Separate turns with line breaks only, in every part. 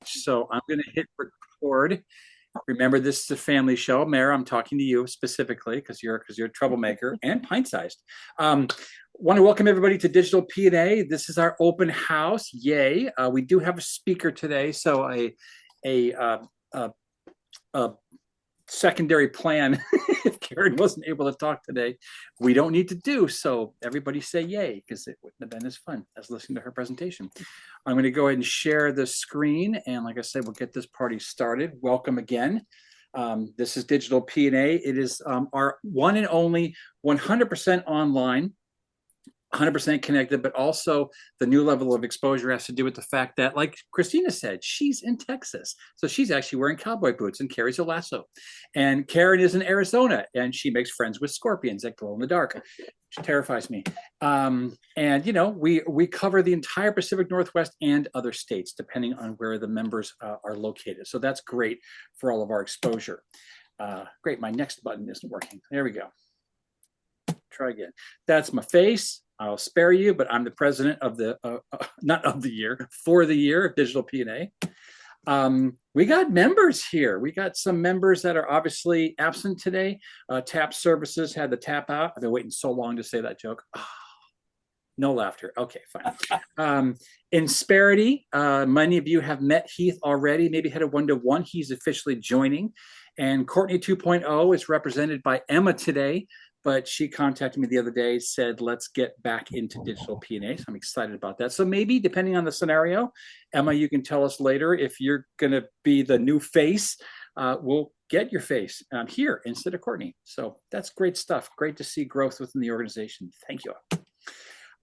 So I'm going to hit record. Remember, this is a family show. Mayor, I'm talking to you specifically because you're a troublemaker and pint-sized. Want to welcome everybody to Digital P&A. This is our open house. Yay! We do have a speaker today, so a secondary plan. If Karen wasn't able to talk today, we don't need to do so. Everybody say yay, because it wouldn't have been as fun as listening to her presentation. I'm going to go ahead and share the screen, and like I said, we'll get this party started. Welcome again. This is Digital P&A. It is our one and only 100% online, 100% connected, but also the new level of exposure has to do with the fact that, like Christina said, she's in Texas. So she's actually wearing cowboy boots and carries a lasso. And Karen is in Arizona and she makes friends with scorpions that glow in the dark, which terrifies me. And, you know, we cover the entire Pacific Northwest and other states, depending on where the members are located. So that's great for all of our exposure. Great, my next button isn't working. There we go. Try again. That's my face. I'll spare you, but I'm the president of the, not of the year, for the year of Digital P&A. We got members here. We got some members that are obviously absent today. Tap Services had the tap out. I've been waiting so long to say that joke. Oh, no laughter. Okay, fine. Insperity, many of you have met Heath already, maybe had a one-to-one. He's officially joining. And Courtney 2.0 is represented by Emma today. But she contacted me the other day, said, let's get back into Digital P&A. So I'm excited about that. So maybe, depending on the scenario, Emma, you can tell us later if you're going to be the new face. We'll get your face here instead of Courtney. So that's great stuff. Great to see growth within the organization. Thank you.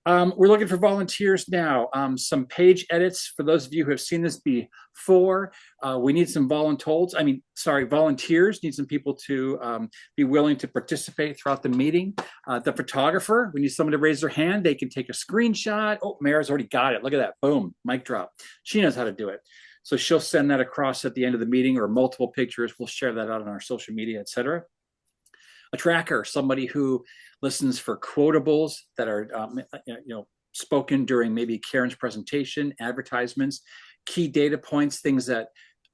We're looking for volunteers now. Some page edits for those of you who have seen this before. We need some volunteers. Need some people to be willing to participate throughout the meeting. The photographer, we need someone to raise their hand. They can take a screenshot. Oh, Mara's already got it. Look at that. Boom, mic drop. She knows how to do it. So she'll send that across at the end of the meeting, or multiple pictures. We'll share that out on our social media, etc. A tracker, somebody who listens for quotables that are spoken during maybe Karen's presentation, advertisements, key data points, things that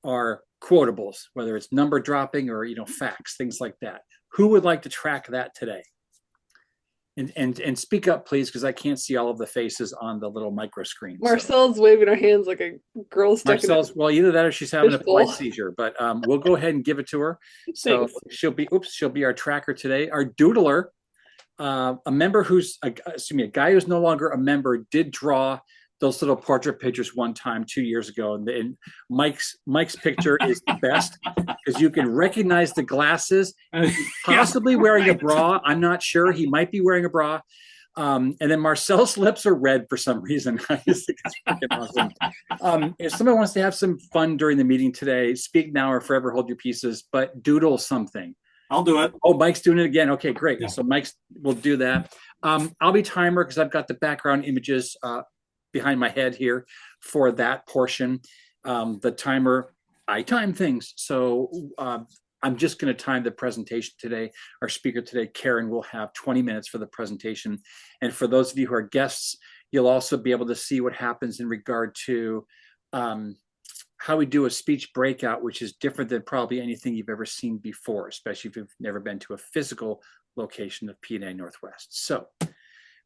are quotables, whether it's number dropping or facts, things like that. Who would like to track that today? And speak up, please, because I can't see all of the faces on the little micro screen.
Marcel's waving her hands like a girl stuck in
Marcel's, well, either that or she's having a flight seizure, but we'll go ahead and give it to her. So she'll be our tracker today. Our doodler, a member who's, a guy who's no longer a member, did draw those little portrait pictures one time 2 years ago. And Mike's picture is the best because you can recognize the glasses. He's possibly wearing a bra. I'm not sure. He might be wearing a bra. And then Marcel's lips are red for some reason. I just think it's freaking awesome. If someone wants to have some fun during the meeting today, speak now or forever hold your pieces, but doodle something.
I'll do it.
Oh, Mike's doing it again. Okay, great. Yeah. So Mike's will do that. I'll be timer because I've got the background images behind my head here for that portion. The timer, I time things. So I'm just going to time the presentation today. Our speaker today, Karen, will have 20 minutes for the presentation. And for those of you who are guests, you'll also be able to see what happens in regard to how we do a speech breakout, which is different than probably anything you've ever seen before, especially if you've never been to a physical location of PNA Northwest. So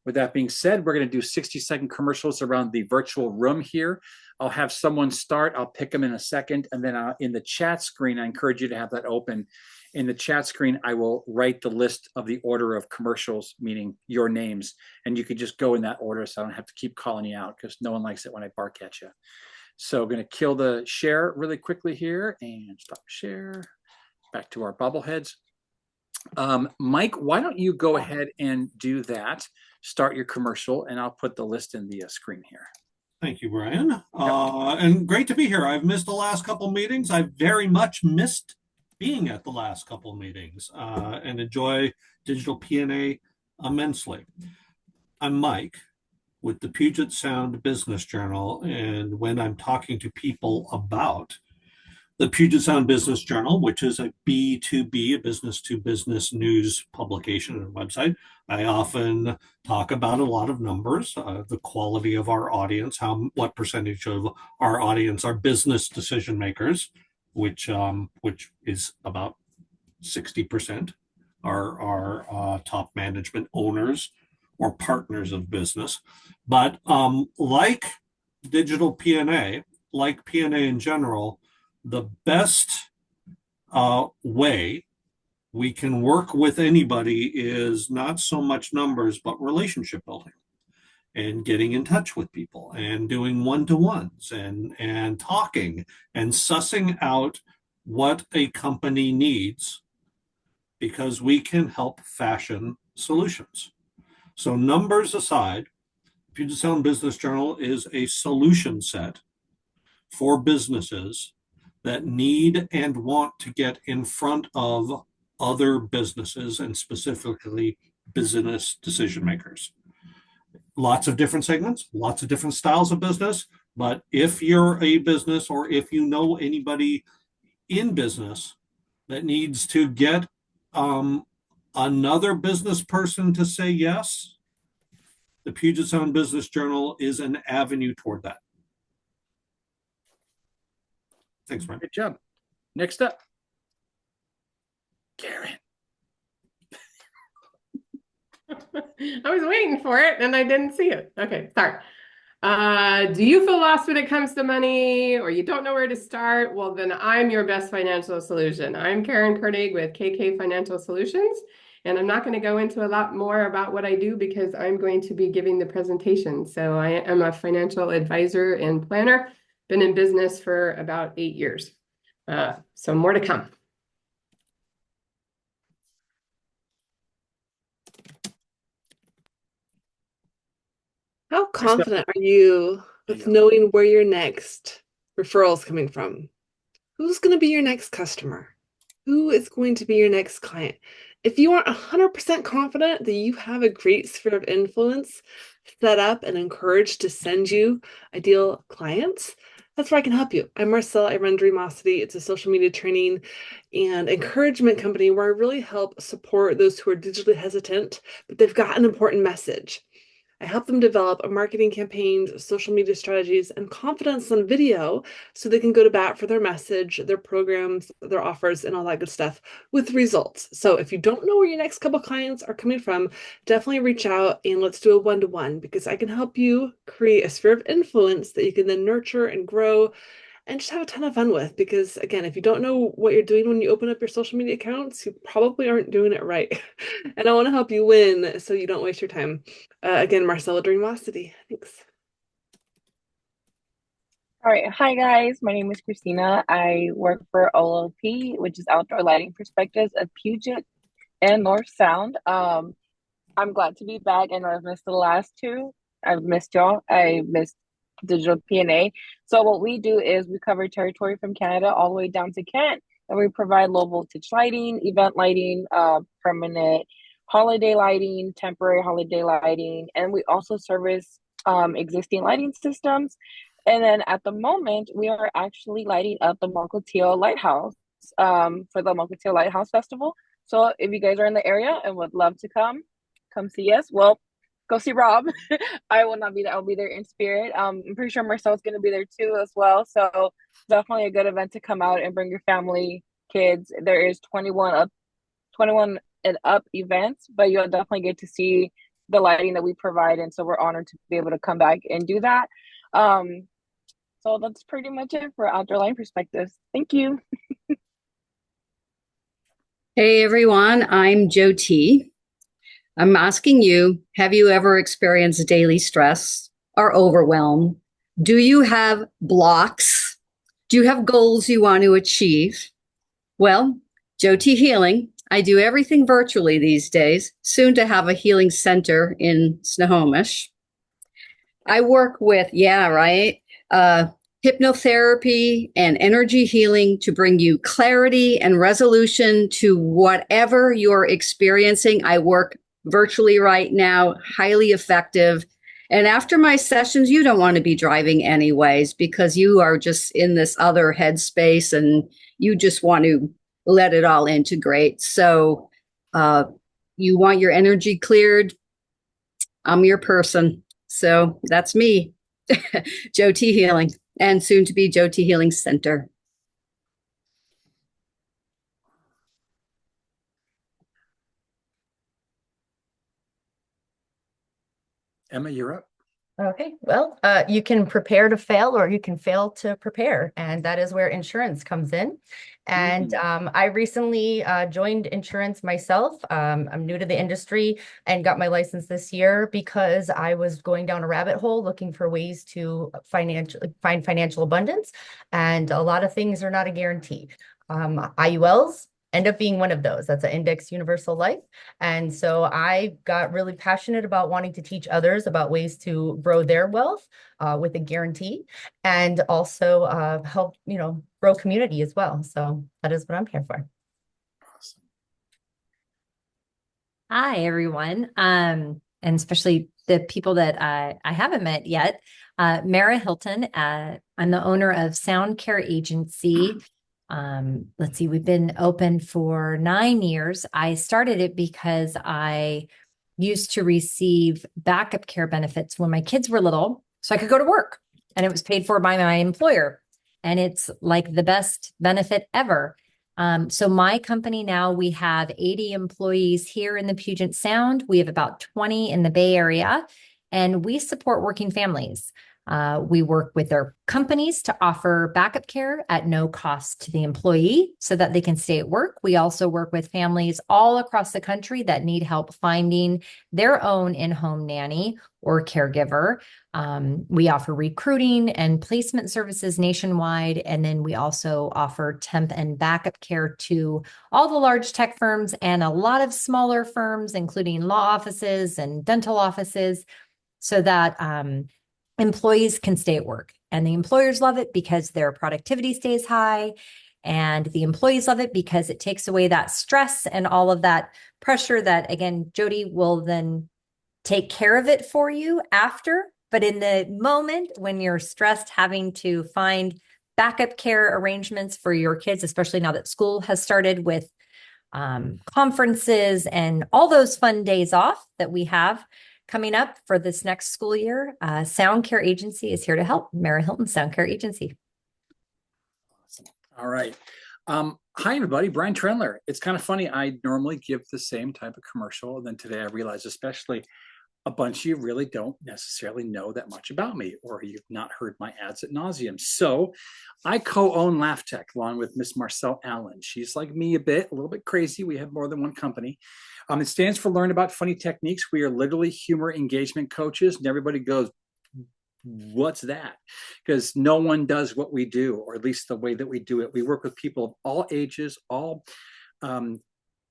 with that being said, we're going to do 60-second commercials around the virtual room here. I'll have someone start. I'll pick them in a second. And then in the chat screen, I encourage you to have that open. In the chat screen, I will write the list of the order of commercials, meaning your names. And you could just go in that order so I don't have to keep calling you out because no one likes it when I bark at you. So I'm going to kill the share really quickly here and stop share. Back to our bobbleheads. Mike, why don't you go ahead and do that? Start your commercial, and I'll put the list in the screen here.
Thank you, Brian. And great to be here. I've missed the last couple meetings. I've very much missed being at the last couple meetings and enjoy Digital P&A immensely. I'm Mike with the Puget Sound Business Journal, and when I'm talking to people about the Puget Sound Business Journal, which is a B2B, a business-to-business news publication and website. I often talk about a lot of numbers, the quality of our audience, what percentage of our audience are business decision makers, which is about 60% are top management owners or partners of business. But like DigitalPNA, like PNA in general, the best way we can work with anybody is not so much numbers, but relationship building and getting in touch with people and doing one-to-ones and talking and sussing out what a company needs, because we can help fashion solutions. So numbers aside, Puget Sound Business Journal is a solution set for businesses that need and want to get in front of other businesses, and specifically business decision makers. Lots of different segments, lots of different styles of business, but if you're a business or if you know anybody in business that needs to get another business person to say yes, the Puget Sound Business Journal is an avenue toward that. Thanks, Brian.
Good job. Next up, Karen.
I was waiting for it and I didn't see it. Okay, sorry. Do you feel lost when it comes to money, or you don't know where to start? Well, then I'm your best financial solution. I'm Karen Koenig with KK Financial Solutions, and I'm not going to go into a lot more about what I do because I'm going to be giving the presentation. So I am a financial advisor and planner, been in business for about 8 years. So more to come.
How confident are you with knowing where your next referral is coming from? Who's going to be your next customer? Who is going to be your next client? If you aren't 100% confident that you have a great sphere of influence set up and encouraged to send you ideal clients, that's where I can help you. I'm Marcella. I run Dreamosity. It's a social media training and encouragement company where I really help support those who are digitally hesitant, but they've got an important message. I help them develop a marketing campaigns, social media strategies, and confidence on video so they can go to bat for their message, their programs, their offers, and all that good stuff with results. So if you don't know where your next couple clients are coming from, definitely reach out and let's do a one-to-one, because I can help you create a sphere of influence that you can then nurture and grow and just have a ton of fun with. Because again, if you don't know what you're doing when you open up your social media accounts, you probably aren't doing it right. And I want to help you win so you don't waste your time. Again, Marcella Dreamosity. Thanks.
All right. Hi, guys. My name is Christina. I work for OLP, which is Outdoor Lighting Perspectives of Puget and North Sound. I'm glad to be back. I know I've missed the last two. I've missed y'all. I missed DigitalPNA. So what we do is we cover territory from Canada all the way down to Kent, and we provide low voltage lighting, event lighting, permanent holiday lighting, temporary holiday lighting, and we also service existing lighting systems. And then at the moment, we are actually lighting up the Mukilteo Lighthouse for the Mukilteo Lighthouse Festival. So if you guys are in the area and would love to come see us. Well, go see Rob. I will not be there. I'll be there in spirit. I'm pretty sure Marcel's going to be there too as well. So definitely a good event to come out and bring your family, kids. There is 21 and up events, but you'll definitely get to see the lighting that we provide. And so we're honored to be able to come back and do that. So that's pretty much it for Outdoor Lighting Perspectives. Thank you.
Hey everyone, I'm Jo T. I'm asking you, have you ever experienced daily stress or overwhelm? Do you have blocks? Do you have goals you want to achieve? Well, Jo T Healing. I do everything virtually these days, soon to have a healing center in Snohomish. I work with, hypnotherapy and energy healing to bring you clarity and resolution to whatever you're experiencing. I work virtually right now, highly effective. And after my sessions, you don't want to be driving anyways because you are just in this other headspace and you just want to let it all integrate. So you want your energy cleared. I'm your person. So that's me, Joe T Healing, and soon to be Joe T Healing Center.
Emma, you're up.
Okay, well, you can prepare to fail or you can fail to prepare. And that is where insurance comes in. And I recently joined insurance myself. I'm new to the industry and got my license this year because I was going down a rabbit hole looking for ways to find financial abundance. And a lot of things are not a guarantee. IULs end up being one of those. That's an index universal life. And so I got really passionate about wanting to teach others about ways to grow their wealth with a guarantee and also help, grow community as well. So that is what I'm here for.
Awesome.
Hi, everyone. And especially the people that I haven't met yet. Mara Hilton. I'm the owner of Sound Care Agency. Let's see, we've been open for 9 years. I started it because I used to receive backup care benefits when my kids were little, so I could go to work and it was paid for by my employer. And it's like the best benefit ever. So my company now, we have 80 employees here in the Puget Sound. We have about 20 in the Bay Area, and we support working families. We work with their companies to offer backup care at no cost to the employee so that they can stay at work. We also work with families all across the country that need help finding their own in-home nanny or caregiver. We offer recruiting and placement services nationwide. And then we also offer temp and backup care to all the large tech firms and a lot of smaller firms, including law offices and dental offices, so that employees can stay at work. And the employers love it because their productivity stays high. And the employees love it because it takes away that stress and all of that pressure that, again, Jody will then take care of it for you after. But in the moment when you're stressed, having to find backup care arrangements for your kids, especially now that school has started with conferences and all those fun days off that we have coming up for this next school year, Sound Care Agency is here to help. Mara Hilton, Sound Care Agency.
Awesome. All right. Hi, everybody. Brian Trendler. It's kind of funny. I normally give the same type of commercial. And then today I realized, especially a bunch of you really don't necessarily know that much about me, or you've not heard my ads ad nauseum. So I co-own Laugh Tech along with Miss Marcelle Allen. She's like me a little bit crazy. We have more than one company. It stands for Learn About Funny Techniques. We are literally humor engagement coaches, and everybody goes, what's that? Because no one does what we do, or at least the way that we do it. We work with people of all ages, all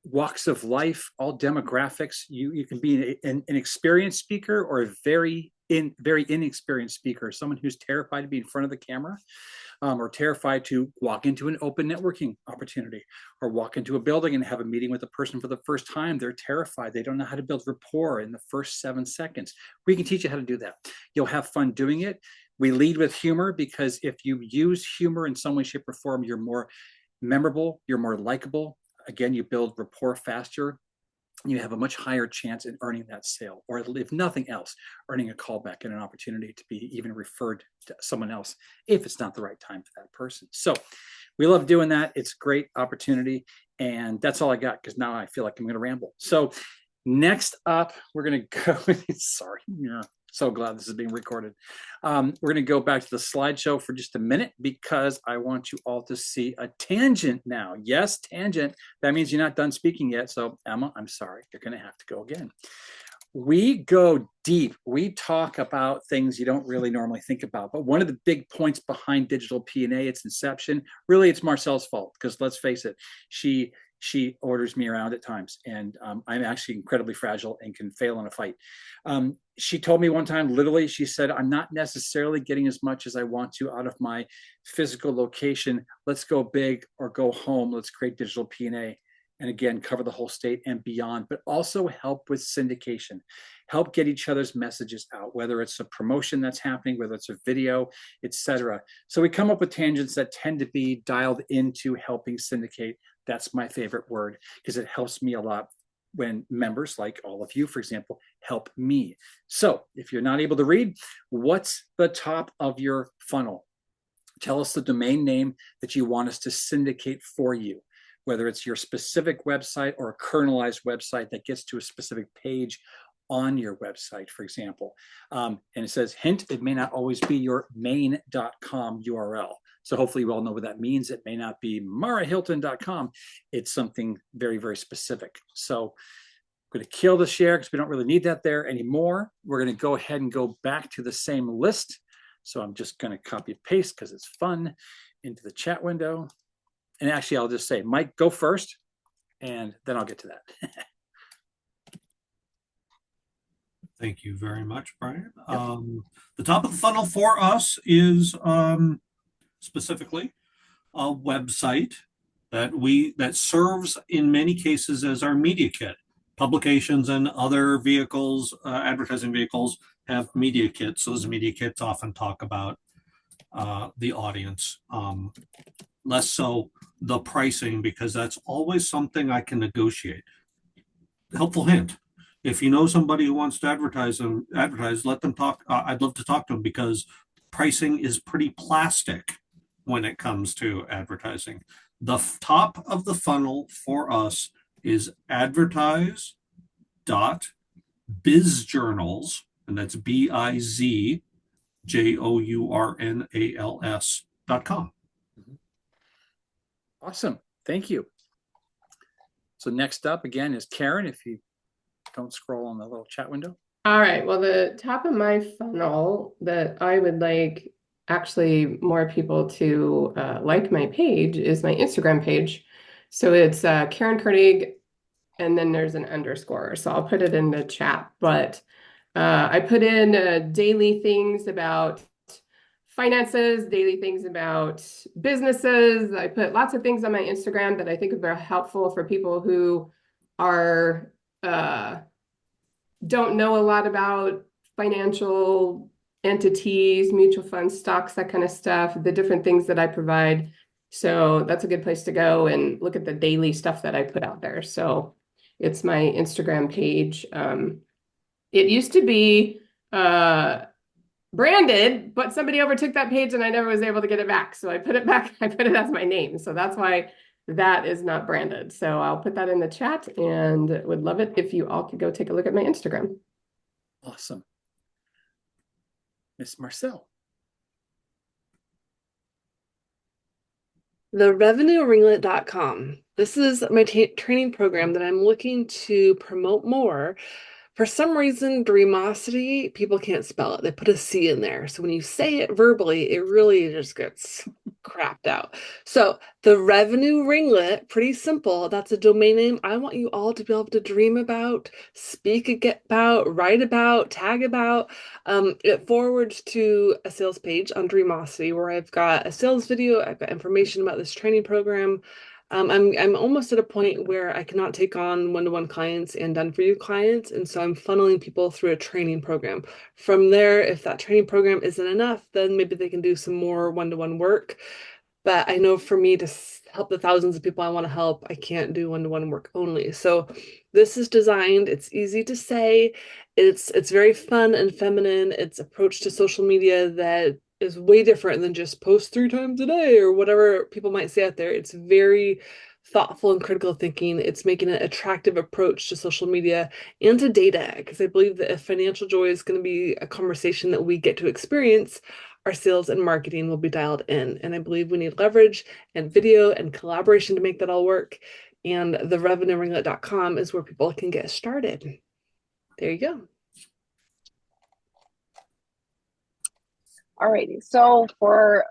walks of life, all demographics. You can be an experienced speaker or a very inexperienced speaker, someone who's terrified to be in front of the camera, or terrified to walk into an open networking opportunity, or walk into a building and have a meeting with a person for the first time. They're terrified. They don't know how to build rapport in the first 7 seconds. We can teach you how to do that. You'll have fun doing it. We lead with humor because if you use humor in some way, shape, or form, you're more memorable, you're more likable. Again, you build rapport faster. You have a much higher chance in earning that sale, or if nothing else, earning a callback and an opportunity to be even referred to someone else if it's not the right time for that person. So we love doing that. It's a great opportunity. And that's all I got, because now I feel like I'm going to ramble. So next up, we're going to go, sorry, yeah. So glad this is being recorded. We're going to go back to the slideshow for just a minute because I want you all to see a tangent now. Yes, tangent. That means you're not done speaking yet. So Emma, I'm sorry. You're going to have to go again. We go deep. We talk about things you don't really normally think about. But one of the big points behind DigitalPNA, its inception, really it's Marcelle's fault, because let's face it, she orders me around at times, and I'm actually incredibly fragile and can fail in a fight. She told me one time, literally, she said, I'm not necessarily getting as much as I want to out of my physical location. Let's go big or go home. Let's create DigitalPNA. and again, cover the whole state and beyond, but also help with syndication, help get each other's messages out, whether it's a promotion that's happening, whether it's a video, etc. So we come up with tangents that tend to be dialed into helping syndicate. That's my favorite word because it helps me a lot when members like all of you, for example, help me. So if you're not able to read, what's the top of your funnel? Tell us the domain name that you want us to syndicate for you, whether it's your specific website or a kernelized website that gets to a specific page on your website, for example. And it says, hint, it may not always be your main.com URL. So hopefully you all know what that means. It may not be marahilton.com. It's something very, very specific. So I'm going to kill the share because we don't really need that there anymore. We're going to go ahead and go back to the same list. So I'm just going to copy and paste because it's fun into the chat window. And actually, I'll just say, Mike, go first, and then I'll get to that.
Thank you very much, Brian.
Yep.
The top of the funnel for us is specifically a website that serves in many cases as our media kit. Publications and other vehicles, advertising vehicles, have media kits. Those media kits often talk about the audience, less so the pricing, because that's always something I can negotiate. Helpful hint: if you know somebody who wants to advertise, let them talk. I'd love to talk to them because pricing is pretty plastic when it comes to advertising. The top of the funnel for us is advertise.bizjournals, and that's bizjournals.com.
Awesome. Thank you. So next up again is Karen, if you don't scroll on the little chat window.
All right. Well, the top of my funnel that I would like actually more people to like my page is my Instagram page. So it's Karen Koenig, and then there's an underscore. So I'll put it in the chat. But I put in daily things about finances, daily things about businesses. I put lots of things on my Instagram that I think are very helpful for people who are don't know a lot about financial entities, mutual funds, stocks, that kind of stuff, the different things that I provide. So that's a good place to go and look at the daily stuff that I put out there. So it's my Instagram page. It used to be branded, but somebody overtook that page and I never was able to get it back. So I put it back, I put it as my name. So that's why that is not branded. So I'll put that in the chat and would love it if you all could go take a look at my Instagram.
Awesome. Miss Marcel.
TheRevenueRinglet.com. This is my training program that I'm looking to promote more. For some reason, Dreamosity, people can't spell it. They put a C in there. So when you say it verbally, it really just gets crapped out. So the Revenue Ringlet, pretty simple. That's a domain name I want you all to be able to dream about, speak about, write about, tag about. It forwards to a sales page on Dreamosity where I've got a sales video. I've got information about this training program. I'm almost at a point where I cannot take on one-to-one clients and done-for-you clients, and so I'm funneling people through a training program. From there, if that training program isn't enough, then maybe they can do some more one-to-one work. But I know for me to help the thousands of people I want to help, I can't do one-to-one work only. So this is designed, it's easy to say, it's very fun and feminine. It's approach to social media that is way different than just post 3 times a day or whatever people might say out there. It's very thoughtful and critical thinking. It's making an attractive approach to social media and to data, because I believe that if financial joy is going to be a conversation that we get to experience, our sales and marketing will be dialed in. And I believe we need leverage and video and collaboration to make that all work. And therevenueringlet.com is where people can get started. There you go.
Alrighty, so for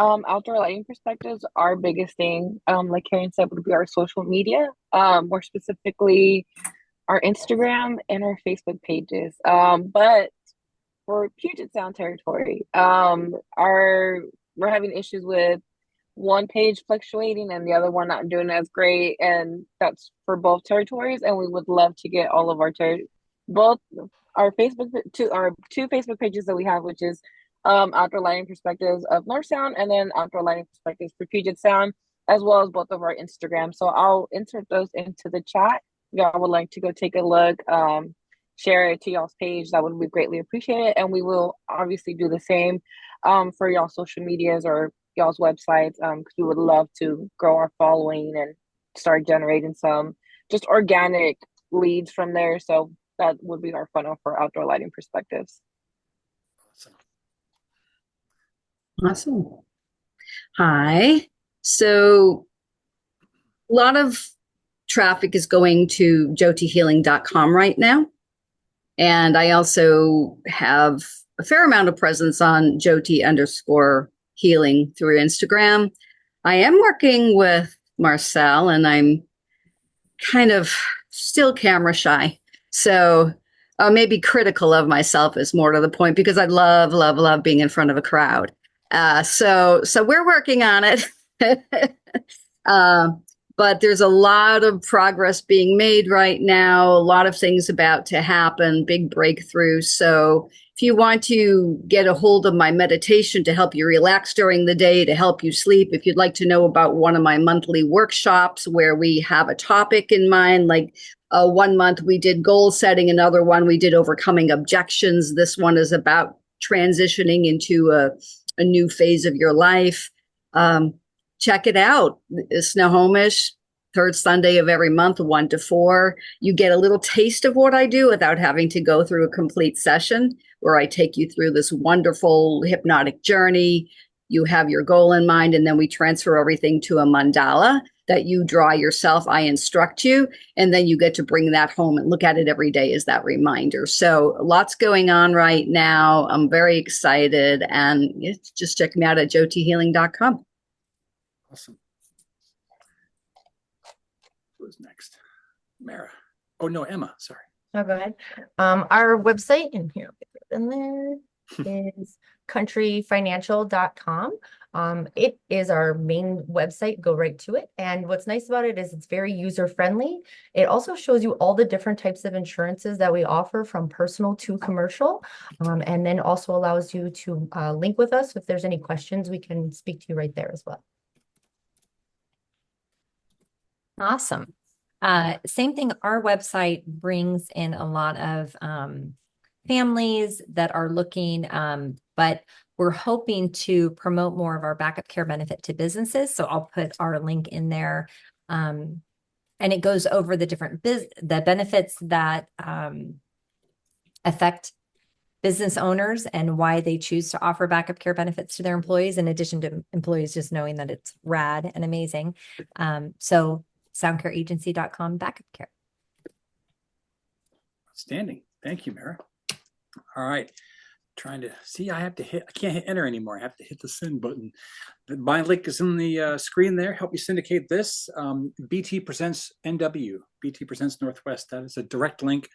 outdoor lighting perspectives, our biggest thing, like Karen said, would be our social media, more specifically our Instagram and our Facebook pages. But for Puget Sound territory, we're having issues with one page fluctuating and the other one not doing as great, and that's for both territories. And we would love to get all of our both our two Facebook pages that we have, which is Outdoor Lighting Perspectives of North Sound, and then Outdoor Lighting Perspectives for Puget Sound, as well as both of our Instagram. So I'll insert those into the chat. If y'all would like to go take a look, share it to y'all's page, that would be greatly appreciated. And we will obviously do the same for y'all social medias or y'all's websites, because we would love to grow our following and start generating some just organic leads from there. So that would be our funnel for Outdoor Lighting Perspectives.
Awesome. Hi. So a lot of traffic is going to jotihealing.com right now. And I also have a fair amount of presence on joti_healing through Instagram. I am working with Marcel, and I'm kind of still camera shy. So maybe critical of myself is more to the point, because I love, love, love being in front of a crowd. So we're working on it. But there's a lot of progress being made right now, a lot of things about to happen, big breakthroughs. So if you want to get a hold of my meditation to help you relax during the day, to help you sleep, if you'd like to know about one of my monthly workshops where we have a topic in mind, like 1 month we did goal setting, another one we did overcoming objections. This one is about transitioning into a new phase of your life. Check it out. Snohomish, third Sunday of every month, 1 to 4. You get a little taste of what I do without having to go through a complete session, where I take you through this wonderful hypnotic journey. You have your goal in mind, and then we transfer everything to a mandala that you draw yourself. I instruct you, and then you get to bring that home and look at it every day as that reminder. So lots going on right now. I'm very excited, and just check me out at jotihealing.com.
Awesome. Who's next? Mara. Oh no, Emma. Sorry.
Oh, go ahead. Our website, and here, I'll get it in there, is countryfinancial.com. It is our main website. Go right to it. And what's nice about it is it's very user friendly. It also shows you all the different types of insurances that we offer, from personal to commercial, and then also allows you to link with us. If there's any questions, we can speak to you right there as well.
Awesome. Same thing. Our website brings in a lot of families that are looking, but we're hoping to promote more of our backup care benefit to businesses. So I'll put our link in there, and it goes over the different the benefits that affect business owners and why they choose to offer backup care benefits to their employees, in addition to employees just knowing that it's rad and amazing. So soundcareagency.com backup care.
Outstanding. Thank you, Mara. All right. Trying to see, I can't hit enter anymore. I have to hit the send button. My link is in the screen there. Help me syndicate this. BT Presents NW, BT Presents Northwest. That is a direct link.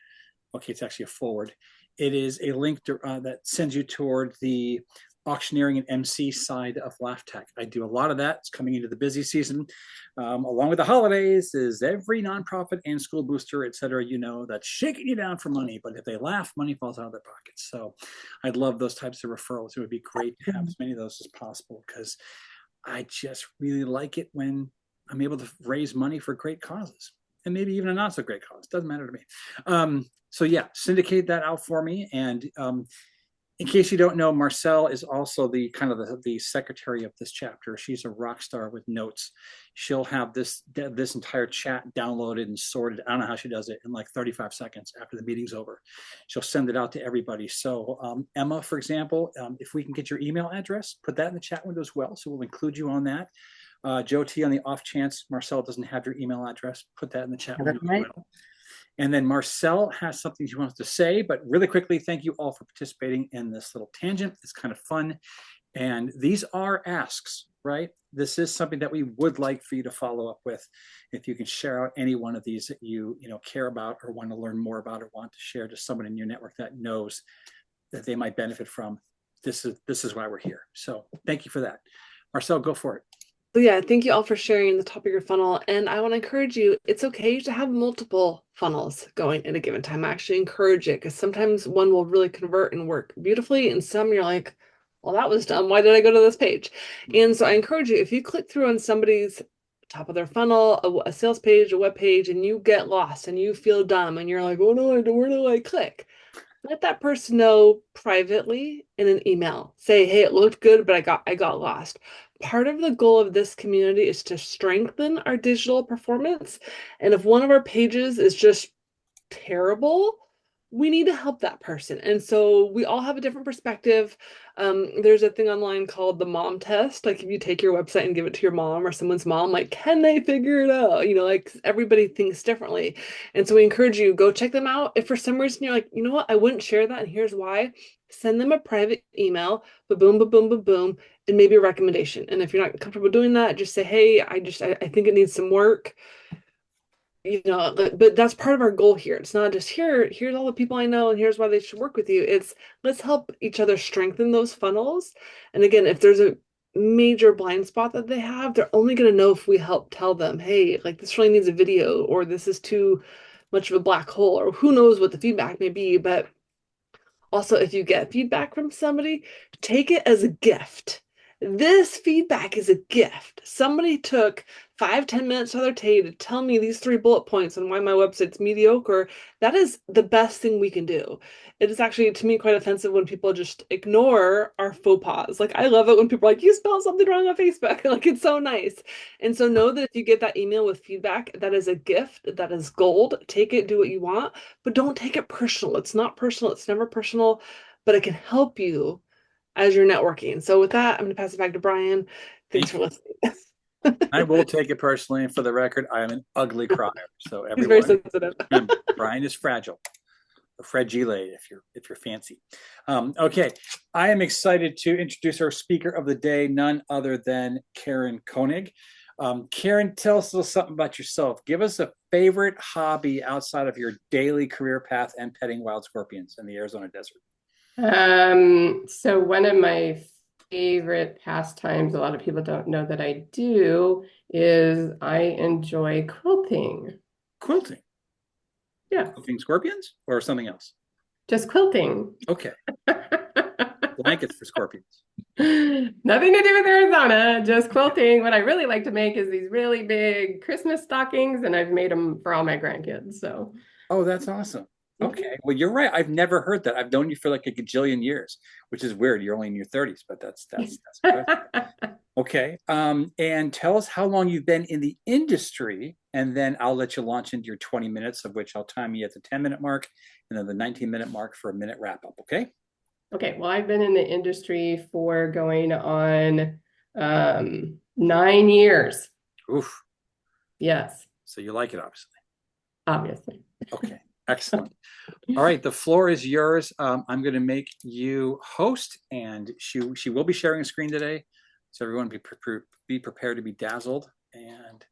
Okay, it's actually a forward. It is a link that sends you toward the auctioneering and MC side of LaughTech. I do a lot of that. It's coming into the busy season. Along with the holidays is every nonprofit and school booster, et cetera, that's shaking you down for money. But if they laugh, money falls out of their pockets. So I'd love those types of referrals. It would be great to have as many of those as possible, because I just really like it when I'm able to raise money for great causes, and maybe even a not so great cause. Doesn't matter to me. So yeah, syndicate that out for me. And in case you don't know, Marcel is also the kind of the secretary of this chapter. She's a rock star with notes. She'll have this entire chat downloaded and sorted. I don't know how she does it, in like 35 seconds after the meeting's over. She'll send it out to everybody. So Emma, for example, if we can get your email address, put that in the chat window as well. So we'll include you on that. Joe T, on the off chance Marcel doesn't have your email address, put that in the chat window as well. And then Marcel has something she wants to say, but really quickly, thank you all for participating in this little tangent. It's kind of fun. And these are asks, right? This is something that we would like for you to follow up with. If you can share out any one of these that you care about, or want to learn more about, or want to share to someone in your network that knows that they might benefit from, this is why we're here. So thank you for that. Marcel, go for it.
So yeah, thank you all for sharing the top of your funnel. And I want to encourage you, it's okay to have multiple funnels going at a given time. I actually encourage it because sometimes one will really convert and work beautifully, and some you're like, well, that was dumb. Why did I go to this page? And so I encourage you, if you click through on somebody's top of their funnel, a sales page, a web page, and you get lost and you feel dumb and you're like, oh no, where do I click? Let that person know privately in an email. Say, hey, it looked good, but I got lost. Part of the goal of this community is to strengthen our digital performance. And if one of our pages is just terrible, we need to help that person. And so we all have a different perspective. There's a thing online called the mom test. Like if you take your website and give it to your mom or someone's mom, like, can they figure it out? You know, like everybody thinks differently. And so we encourage you, go check them out. If for some reason you're like, you know what, I wouldn't share that, and here's why, send them a private email, boom, boom, and maybe a recommendation. And if you're not comfortable doing that, just say, hey, I think it needs some work. You know, but that's part of our goal here. It's not just here's all the people I know and here's why they should work with you. It's let's help each other strengthen those funnels. And again, if there's a major blind spot that they have, they're only going to know if we help tell them, hey, like this really needs a video, or this is too much of a black hole, or who knows what the feedback may be. But also, if you get feedback from somebody, take it as a gift. This feedback is a gift. Somebody took 5-10 minutes of their day to tell me these 3 bullet points on why my website's mediocre. That is the best thing we can do. It is actually, to me, quite offensive when people just ignore our faux pas. Like, I love it when people are like, you spelled something wrong on Facebook. Like, it's so nice. And so know that if you get that email with feedback, that is a gift. That is gold. Take it, do what you want, but don't take it personal. It's not personal. It's never personal, but it can help you as you're networking. So with that, I'm going to pass it back to Brian. Thanks for listening.
I will take it personally. And for the record, I am an ugly crier. So
He's very
everyone,
sensitive.
remember, Brian is fragile, or fragile if you're fancy. Okay, I am excited to introduce our speaker of the day, none other than Karen Koenig. Karen, tell us a little something about yourself. Give us a favorite hobby outside of your daily career path and petting wild scorpions in the Arizona desert.
So one of my favorite pastimes, a lot of people don't know that I do, is I enjoy quilting.
Quilting?
Yeah.
Quilting scorpions or something else?
Just quilting.
Okay. Blankets for scorpions.
Nothing to do with Arizona, just quilting. What I really like to make is these really big Christmas stockings, and I've made them for all my grandkids. So.
Oh, that's awesome. Okay. Well, you're right. I've never heard that. I've known you for like a gajillion years, which is weird. You're only in your 30s, but that's okay. And tell us how long you've been in the industry, and then I'll let you launch into your 20 minutes, of which I'll time you at the 10-minute mark and then the 19-minute mark for a minute wrap up. Okay.
Okay. Well, I've been in the industry for going on 9 years.
Oof.
Yes.
So you like it, obviously.
Obviously.
Okay. Excellent. All right, the floor is yours. I'm going to make you host, and she will be sharing a screen today, so everyone be prepared to be dazzled. And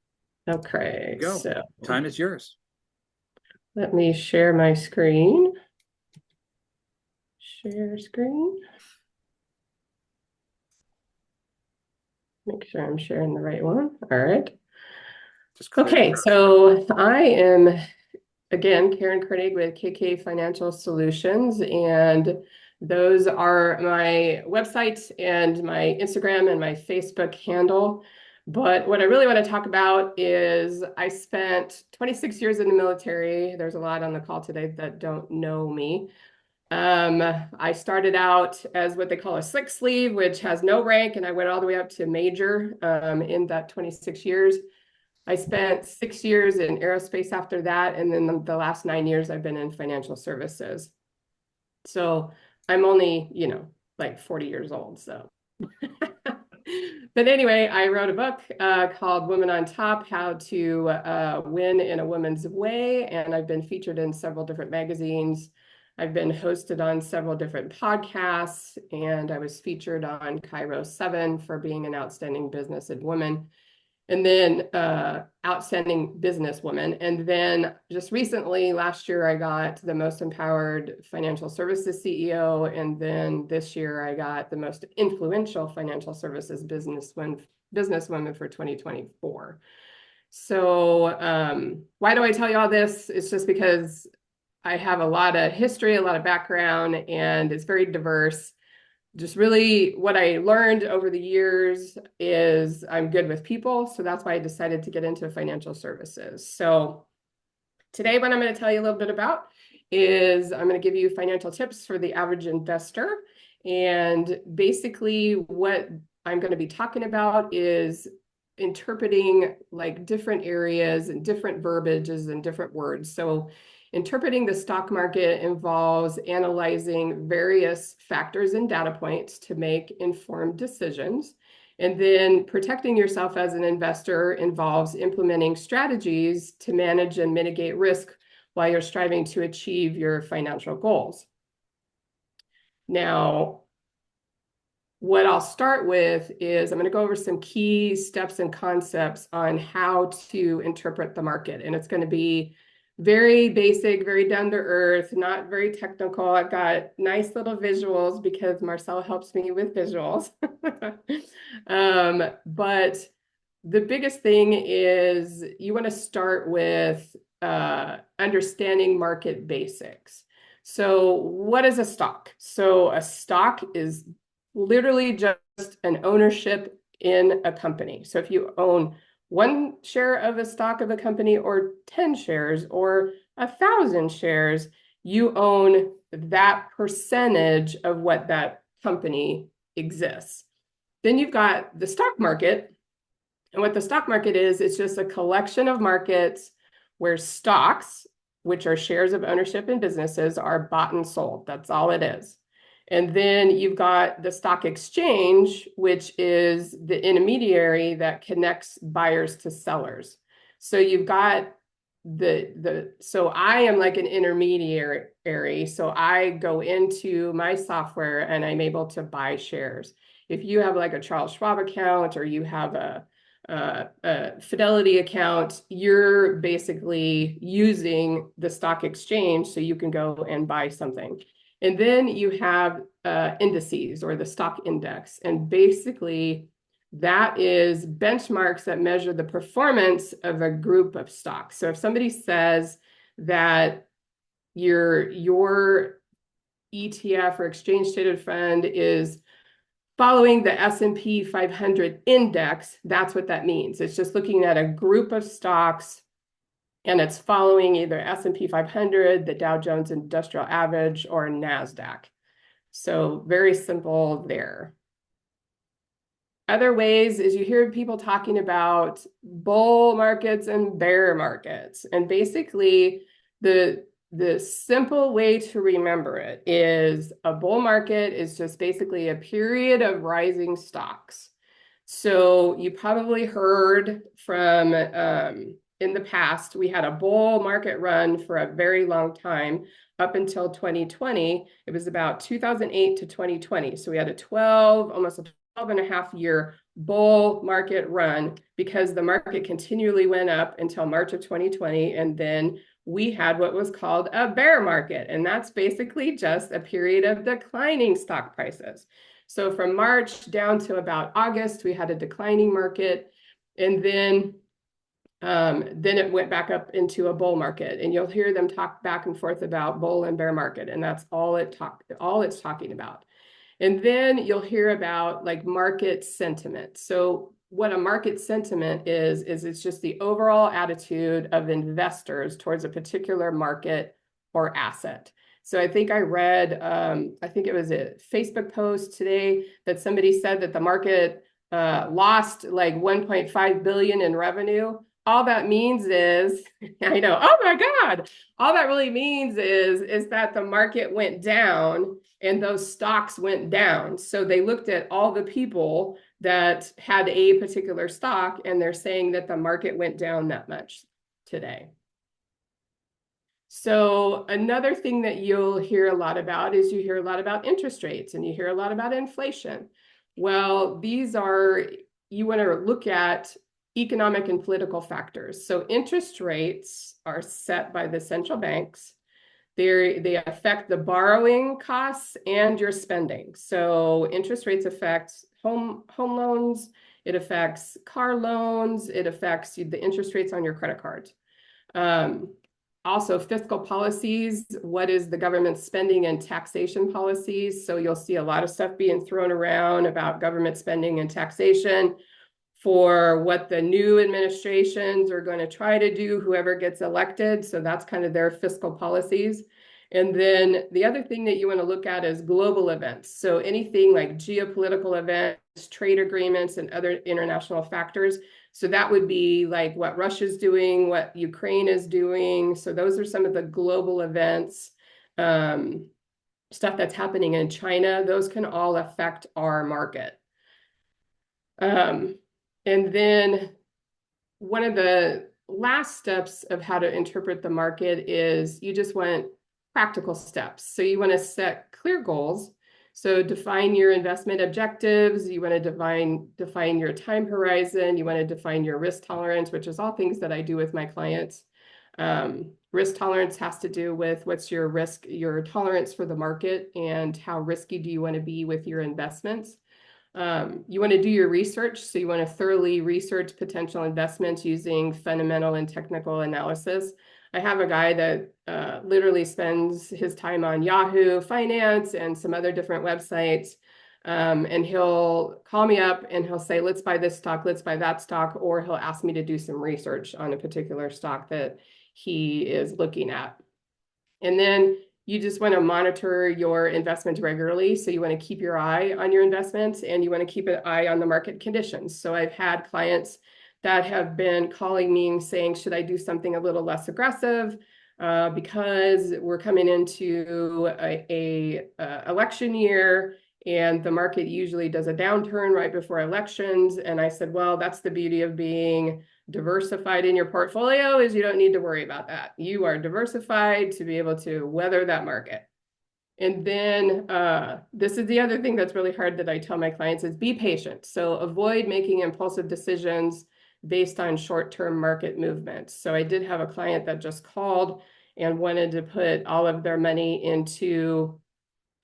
okay,
go.
So
time is yours.
Let me share my screen. Share screen. Make sure I'm sharing the right one. All right. Okay, so I am. Again, Karen Koenig with KK Financial Solutions, and those are my website and my Instagram and my Facebook handle. But what I really want to talk about is I spent 26 years in the military. There's a lot on the call today that don't know me. I started out as what they call a slick sleeve, which has no rank, and I went all the way up to major in that 26 years. I spent 6 years in aerospace after that, and then the last 9 years I've been in financial services. So I'm only, like 40 years old. So, but anyway, I wrote a book called Women on Top: How to Win in a Woman's Way, and I've been featured in several different magazines. I've been hosted on several different podcasts, and I was featured on Cairo 7 for being an outstanding business and woman. And then outstanding businesswoman. And then just recently, last year, I got the most empowered financial services CEO. And then this year, I got the most influential financial services businesswoman for 2024. So why do I tell you all this? It's just because I have a lot of history, a lot of background, and it's very diverse. Just really what I learned over the years is I'm good with people. So that's why I decided to get into financial services. So today, what I'm going to tell you a little bit about is I'm going to give you financial tips for the average investor. And basically what I'm going to be talking about is interpreting like different areas and different verbiages and different words. So interpreting the stock market involves analyzing various factors and data points to make informed decisions. And then protecting yourself as an investor involves implementing strategies to manage and mitigate risk while you're striving to achieve your financial goals. Now, what I'll start with is I'm going to go over some key steps and concepts on how to interpret the market. And it's going to be very basic, very down to earth, not very technical. I've got nice little visuals because Marcel helps me with visuals. But the biggest thing is you want to start with understanding market basics. So what is a stock? So a stock is literally just an ownership in a company. So if you own 1 share of a stock of a company or 10 shares or 1,000 shares, you own that percentage of what that company exists. Then you've got the stock market. And what the stock market is, it's just a collection of markets where stocks, which are shares of ownership in businesses, are bought and sold. That's all it is. And then you've got the stock exchange, which is the intermediary that connects buyers to sellers. So you've got so I am like an intermediary. So I go into my software and I'm able to buy shares. If you have like a Charles Schwab account or you have a Fidelity account, you're basically using the stock exchange so you can go and buy something. And then you have indices or the stock index. And basically that is benchmarks that measure the performance of a group of stocks. So if somebody says that your ETF or exchange traded fund is following the S&P 500 index, that's what that means. It's just looking at a group of stocks and it's following either S&P 500, the Dow Jones Industrial Average, or NASDAQ. So very simple there. Other ways is you hear people talking about bull markets and bear markets. And basically the simple way to remember it is a bull market is just basically a period of rising stocks. So you probably heard from in the past, we had a bull market run for a very long time up until 2020. It was about 2008 to 2020. So we had almost a 12.5-year bull market run because the market continually went up until March of 2020. And then we had what was called a bear market. And that's basically just a period of declining stock prices. So from March down to about August, we had a declining market. And then it went back up into a bull market, and you'll hear them talk back and forth about bull and bear market, and that's all it's talking about. And then you'll hear about like market sentiment. So what a market sentiment is it's just the overall attitude of investors towards a particular market or asset. So I think I read, I think it was a Facebook post today that somebody said that the market lost like 1.5 billion in revenue. All that means is, I know, oh my God, all that really means is that the market went down and those stocks went down. So they looked at all the people that had a particular stock and they're saying that the market went down that much today. So another thing that you'll hear a lot about is you hear a lot about interest rates and you hear a lot about inflation. Well, these are, you want to look at economic and political factors. So interest rates are set by the central banks. They affect the borrowing costs and your spending. So interest rates affect home loans, It affects car loans. It affects the interest rates on your credit cards. Also, fiscal policies. What is the government spending and taxation policies? So you'll see a lot of stuff being thrown around about government spending and taxation for what the new administrations are going to try to do, whoever gets elected. So that's kind of their fiscal policies. And then the other thing that you want to look at is global events. So anything like geopolitical events, trade agreements, and other international factors. So that would be like what Russia's doing, what Ukraine is doing. So those are some of the global events, stuff that's happening in China. Those can all affect our market. And then one of the last steps of how to interpret the market is you just want practical steps. So you want to set clear goals. So define your investment objectives. You want to define your time horizon. You want to define your risk tolerance, which is all things that I do with my clients. Risk tolerance has to do with what's your risk, your tolerance for the market, and how risky do you want to be with your investments. You want to do your research. So you want to thoroughly research potential investments using fundamental and technical analysis. I have a guy that literally spends his time on Yahoo Finance and some other different websites. And he'll call me up and he'll say, let's buy this stock, let's buy that stock, or he'll ask me to do some research on a particular stock that he is looking at. And then you just want to monitor your investments regularly. So you want to keep your eye on your investments and you want to keep an eye on the market conditions. So I've had clients that have been calling me and saying, should I do something a little less aggressive? Because we're coming into a election year and the market usually does a downturn right before elections. And I said, well, that's the beauty of being diversified in your portfolio, is you don't need to worry about that. You are diversified to be able to weather that market. And then this is the other thing that's really hard that I tell my clients is be patient. So avoid making impulsive decisions based on short-term market movements. So I did have a client that just called and wanted to put all of their money into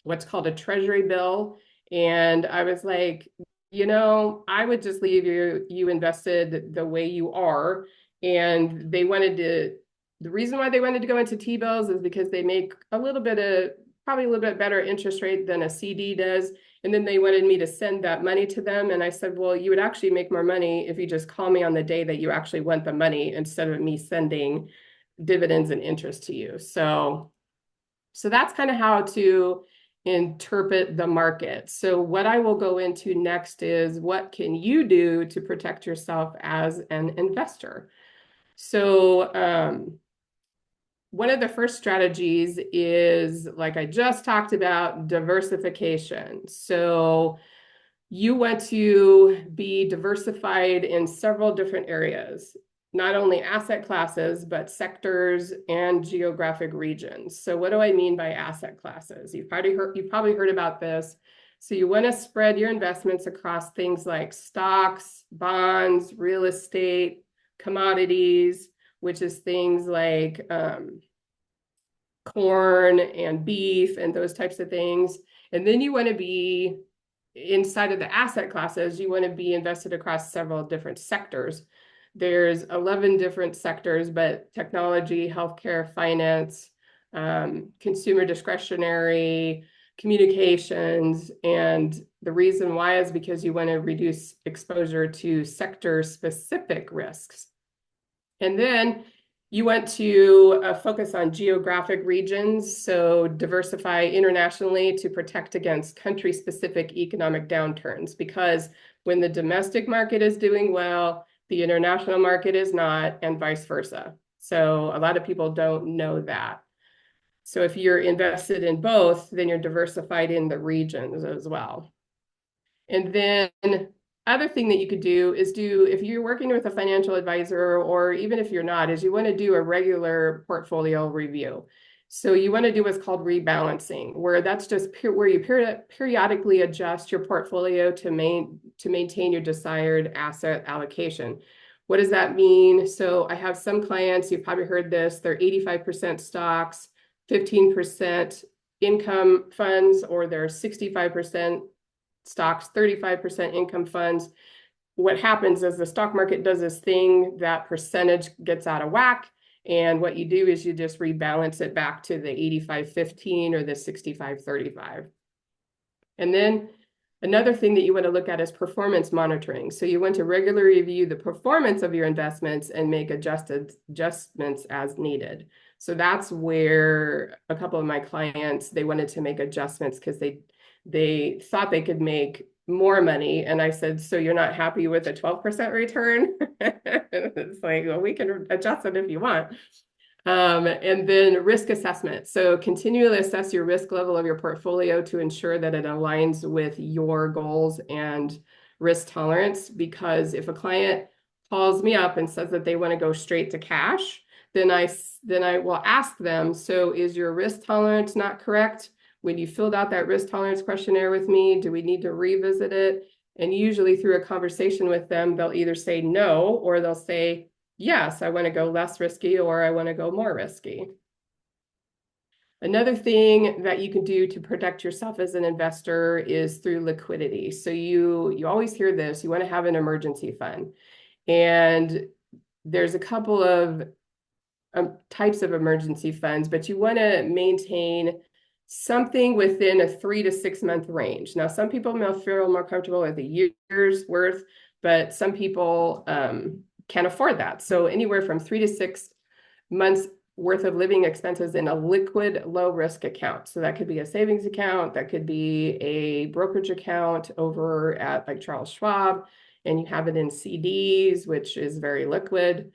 what's called a treasury bill. And I was like, you know, I would just leave you invested the way you are. And they wanted to, the reason why they wanted to go into T-bills is because they make probably a little bit better interest rate than a CD does. And then they wanted me to send that money to them. And I said, well, you would actually make more money if you just call me on the day that you actually want the money instead of me sending dividends and interest to you. So that's kind of how to interpret the market. So what I will go into next is what can you do to protect yourself as an investor? So one of the first strategies is, like I just talked about, diversification. So you want to be diversified in several different areas, not only asset classes, but sectors and geographic regions. So what do I mean by asset classes? You've probably heard about this. So you want to spread your investments across things like stocks, bonds, real estate, commodities, which is things like corn and beef and those types of things. And then you want to be inside of the asset classes, you want to be invested across several different sectors. There's 11 different sectors, but technology, healthcare, finance, consumer discretionary, communications. And the reason why is because you want to reduce exposure to sector-specific risks. And then you want to focus on geographic regions, so diversify internationally to protect against country-specific economic downturns, because when the domestic market is doing well, the international market is not, and vice versa. So a lot of people don't know that. So if you're invested in both, then you're diversified in the regions as well. And then other thing that you could do is if you're working with a financial advisor, or even if you're not, is you want to do a regular portfolio review. So you want to do what's called rebalancing, where that's just where you periodically adjust your portfolio to maintain your desired asset allocation. What does that mean? So I have some clients, you've probably heard this, they're 85% stocks, 15% income funds, or they're 65% stocks, 35% income funds. what happens is the stock market does this thing, that percentage gets out of whack. And what you do is you just rebalance it back to the 85-15 or the 65-35. And then another thing that you want to look at is performance monitoring. So you want to regularly review the performance of your investments and make adjustments as needed. So that's where a couple of my clients, they wanted to make adjustments because they thought they could make more money. And I said, so you're not happy with a 12% return? It's like, well, we can adjust it if you want. And then risk assessment. So continually assess your risk level of your portfolio to ensure that it aligns with your goals and risk tolerance. Because if a client calls me up and says that they want to go straight to cash, then I will ask them, so is your risk tolerance not correct? When you filled out that risk tolerance questionnaire with me, do we need to revisit it? And usually through a conversation with them, they'll either say no, or they'll say, yes, I want to go less risky, or I want to go more risky. Another thing that you can do to protect yourself as an investor is through liquidity. So you always hear this, you want to have an emergency fund. And there's a couple of types of emergency funds, but you want to maintain something within a 3 to 6 month range. Now, some people may feel more comfortable with a year's worth, but some people can't afford that. So anywhere from 3 to 6 months worth of living expenses in a liquid, low risk account. So that could be a savings account, that could be a brokerage account over at like Charles Schwab, and you have it in CDs, which is very liquid.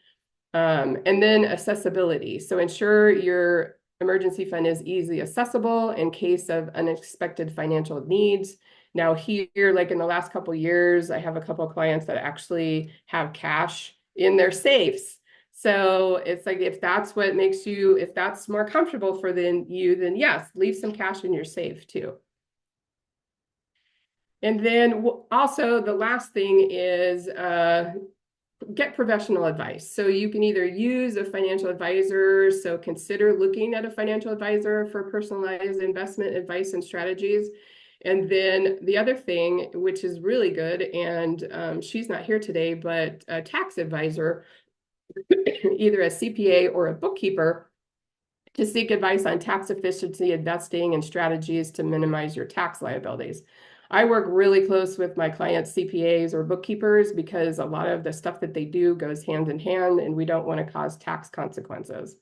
And then accessibility. So ensure your emergency fund is easily accessible in case of unexpected financial needs. Now here, like in the last couple of years, I have a couple of clients that actually have cash in their safes. So it's like, if that's what makes you, if that's more comfortable for you, then yes, leave some cash in your safe too. And then also the last thing is get professional advice. So you can either use a financial advisor, so consider looking at a financial advisor for personalized investment advice and strategies. And then the other thing, which is really good, and she's not here today, but a tax advisor, either a CPA or a bookkeeper, to seek advice on tax efficiency, investing, and strategies to minimize your tax liabilities. I work really close with my clients' CPAs or bookkeepers because a lot of the stuff that they do goes hand in hand, and we don't want to cause tax consequences.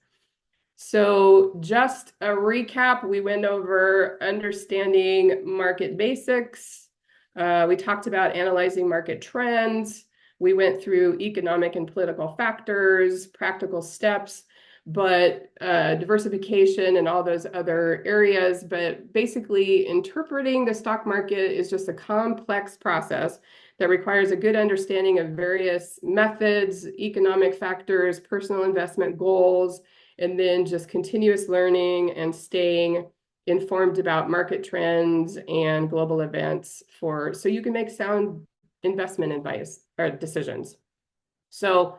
So just a recap, we went over understanding market basics. We talked about analyzing market trends. We went through economic and political factors, practical steps, but diversification and all those other areas. But basically, interpreting the stock market is just a complex process that requires a good understanding of various methods, economic factors, personal investment goals, and then just continuous learning and staying informed about market trends and global events so you can make sound investment advice or decisions. So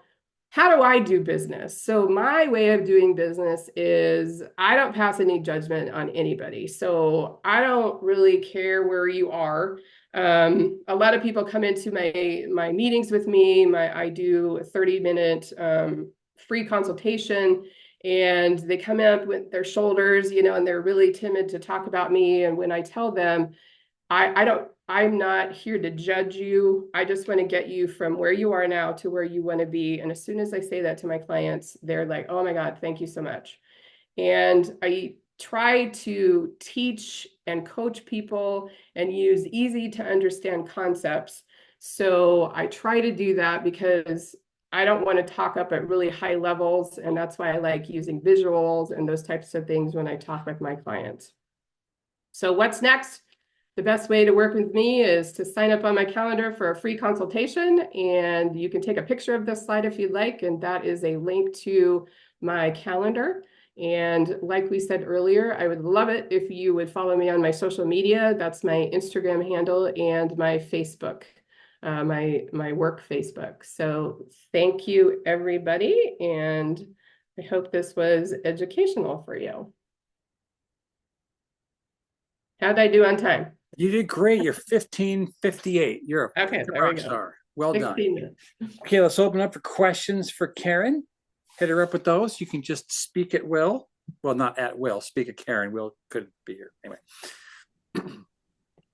how do I do business? So my way of doing business is I don't pass any judgment on anybody. So I don't really care where you are. A lot of people come into my meetings with me. I do a 30-minute free consultation, and they come up with their shoulders, and they're really timid to talk about me. And when I tell them, I'm not here to judge you. I just want to get you from where you are now to where you want to be. And as soon as I say that to my clients, they're like, oh my God, thank you so much. And I try to teach and coach people and use easy to understand concepts. So I try to do that because I don't want to talk up at really high levels. And that's why I like using visuals and those types of things when I talk with my clients. So what's next? The best way to work with me is to sign up on my calendar for a free consultation, and you can take a picture of this slide if you'd like, and that is a link to my calendar. And like we said earlier, I would love it if you would follow me on my social media. That's my Instagram handle and my Facebook, my work Facebook. So thank you, everybody, and I hope this was educational for you. How'd I do on time?
You did great. You're 15:58. You're a
Okay, there we
rock
go.
star. Well done.
16 minutes.
Okay, let's open up for questions for Karen. Hit her up with those. You can just speak at will. Well, not at will. Speak at Karen. Will could be here anyway.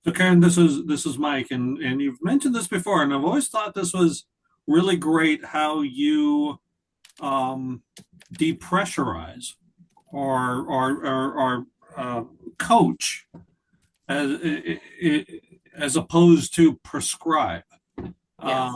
So Karen, this is Mike, and you've mentioned this before, and I've always thought this was really great how you depressurize or coach as opposed to prescribe.
Yes.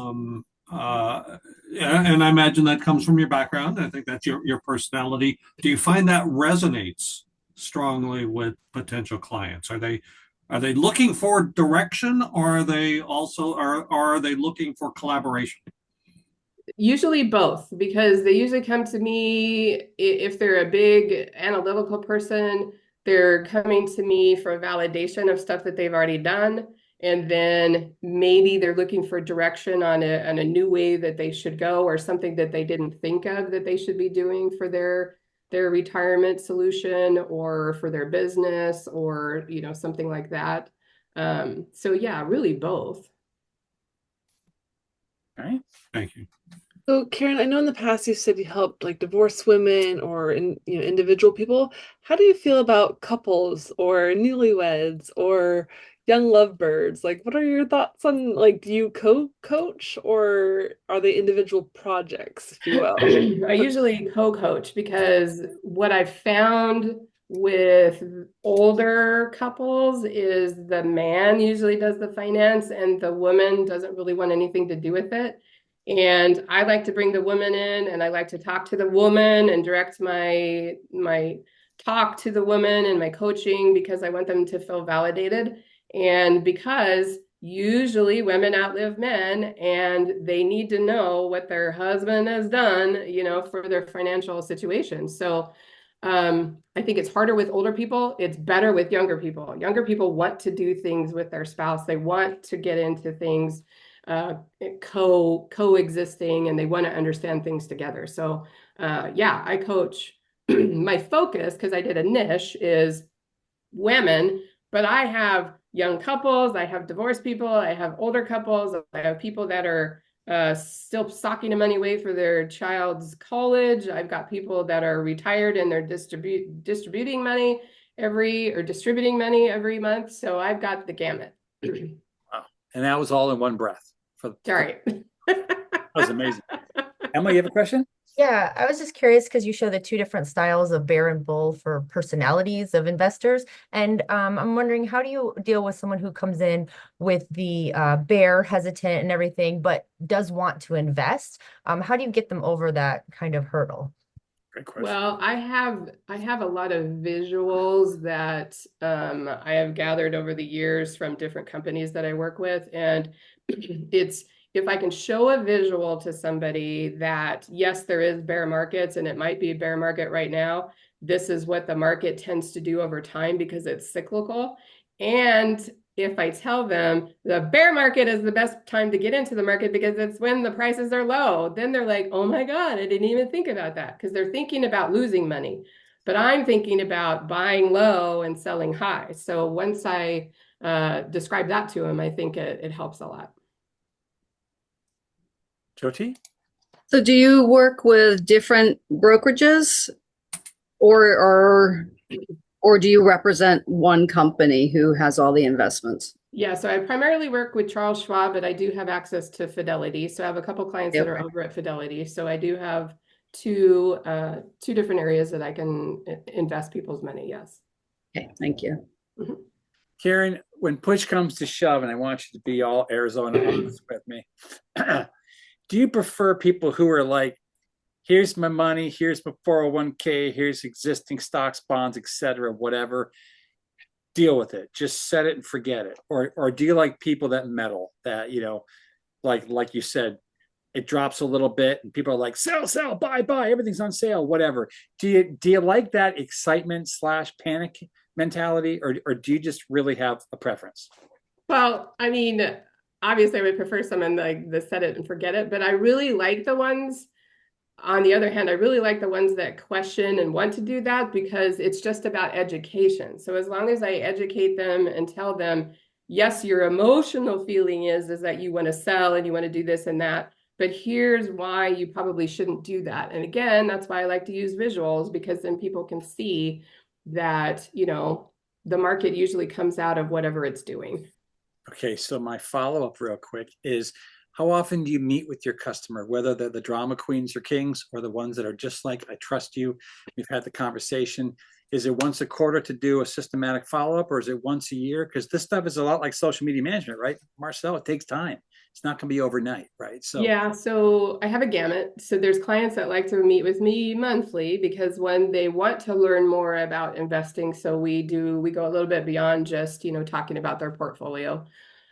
And I imagine that comes from your background. I think that's your personality. Do you find that resonates strongly with potential clients? Are they looking for direction, or are they also are they looking for collaboration?
Usually both, because they usually come to me if they're a big analytical person, they're coming to me for a validation of stuff that they've already done. And then maybe they're looking for direction on a new way that they should go, or something that they didn't think of that they should be doing for their retirement solution, or for their business, or something like that. So yeah, really both.
All right.
Thank you.
So Karen, I know in the past you said you helped like divorced women or individual people. How do you feel about couples or newlyweds or young lovebirds? Like, what are your thoughts on, like, do you coach, or are they individual projects, if you will?
I usually co-coach, because what I've found with older couples is the man usually does the finance and the woman doesn't really want anything to do with it. And I like to bring the woman in, and I like to talk to the woman and direct my talk to the woman and my coaching, because I want them to feel validated. And because usually women outlive men, and they need to know what their husband has done, for their financial situation. So I think it's harder with older people. It's better with younger people. Younger people want to do things with their spouse. They want to get into things coexisting, and they want to understand things together. So yeah, I coach. My focus, because I did a niche, is women, but I have young couples, I have divorced people, I have older couples, I have people that are still socking the money away for their child's college. I've got people that are retired and they're distributing money distributing money every month. So I've got the gamut.
Wow. And that was all in one breath.
Sorry.
That was amazing. Emma, you have a question?
Yeah, I was just curious because you show the two different styles of bear and bull for personalities of investors. And I'm wondering, how do you deal with someone who comes in with the bear, hesitant and everything, but does want to invest? How do you get them over that kind of hurdle?
Great question.
Well, I have a lot of visuals that I have gathered over the years from different companies that I work with. And it's, if I can show a visual to somebody that, yes, there is bear markets, and it might be a bear market right now, this is what the market tends to do over time because it's cyclical. And if I tell them the bear market is the best time to get into the market because it's when the prices are low, then they're like, oh my God, I didn't even think about that, because they're thinking about losing money. But I'm thinking about buying low and selling high. So once I describe that to them, I think it helps a lot.
Jyoti?
So do you work with different brokerages, or do you represent one company who has all the investments?
Yeah, so I primarily work with Charles Schwab, but I do have access to Fidelity. So I have a couple clients that are over at Fidelity. So I do have two different areas that I can invest people's money. Yes.
Okay, thank you.
Mm-hmm.
Karen, when push comes to shove, and I want you to be all Arizona honest with me, do you prefer people who are like, here's my money, here's my 401k, here's existing stocks, bonds, etc., whatever, deal with it, just set it and forget it? Or do you like people that meddle, that, like you said, it drops a little bit and people are like, sell, buy, everything's on sale, whatever? Do you like that excitement / panic mentality, or do you just really have a preference?
Well, I mean, obviously I would prefer someone like the set it and forget it, but I really like the ones, on the other hand, I really like the ones that question and want to do that, because it's just about education. So as long as I educate them and tell them, yes, your emotional feeling is that you want to sell and you want to do this and that, but here's why you probably shouldn't do that. And again, that's why I like to use visuals, because then people can see that, the market usually comes out of whatever it's doing.
Okay, so my follow-up real quick is, how often do you meet with your customer, whether they're the drama queens or kings or the ones that are just like, I trust you, we've had the conversation? Is it once a quarter to do a systematic follow-up, or is it once a year? Because this stuff is a lot like social media management, right, Marcel? It takes time. It's not going to be overnight, right? So
yeah, so I have a gamut. So there's clients that like to meet with me monthly because when they want to learn more about investing, so we go a little bit beyond just, talking about their portfolio.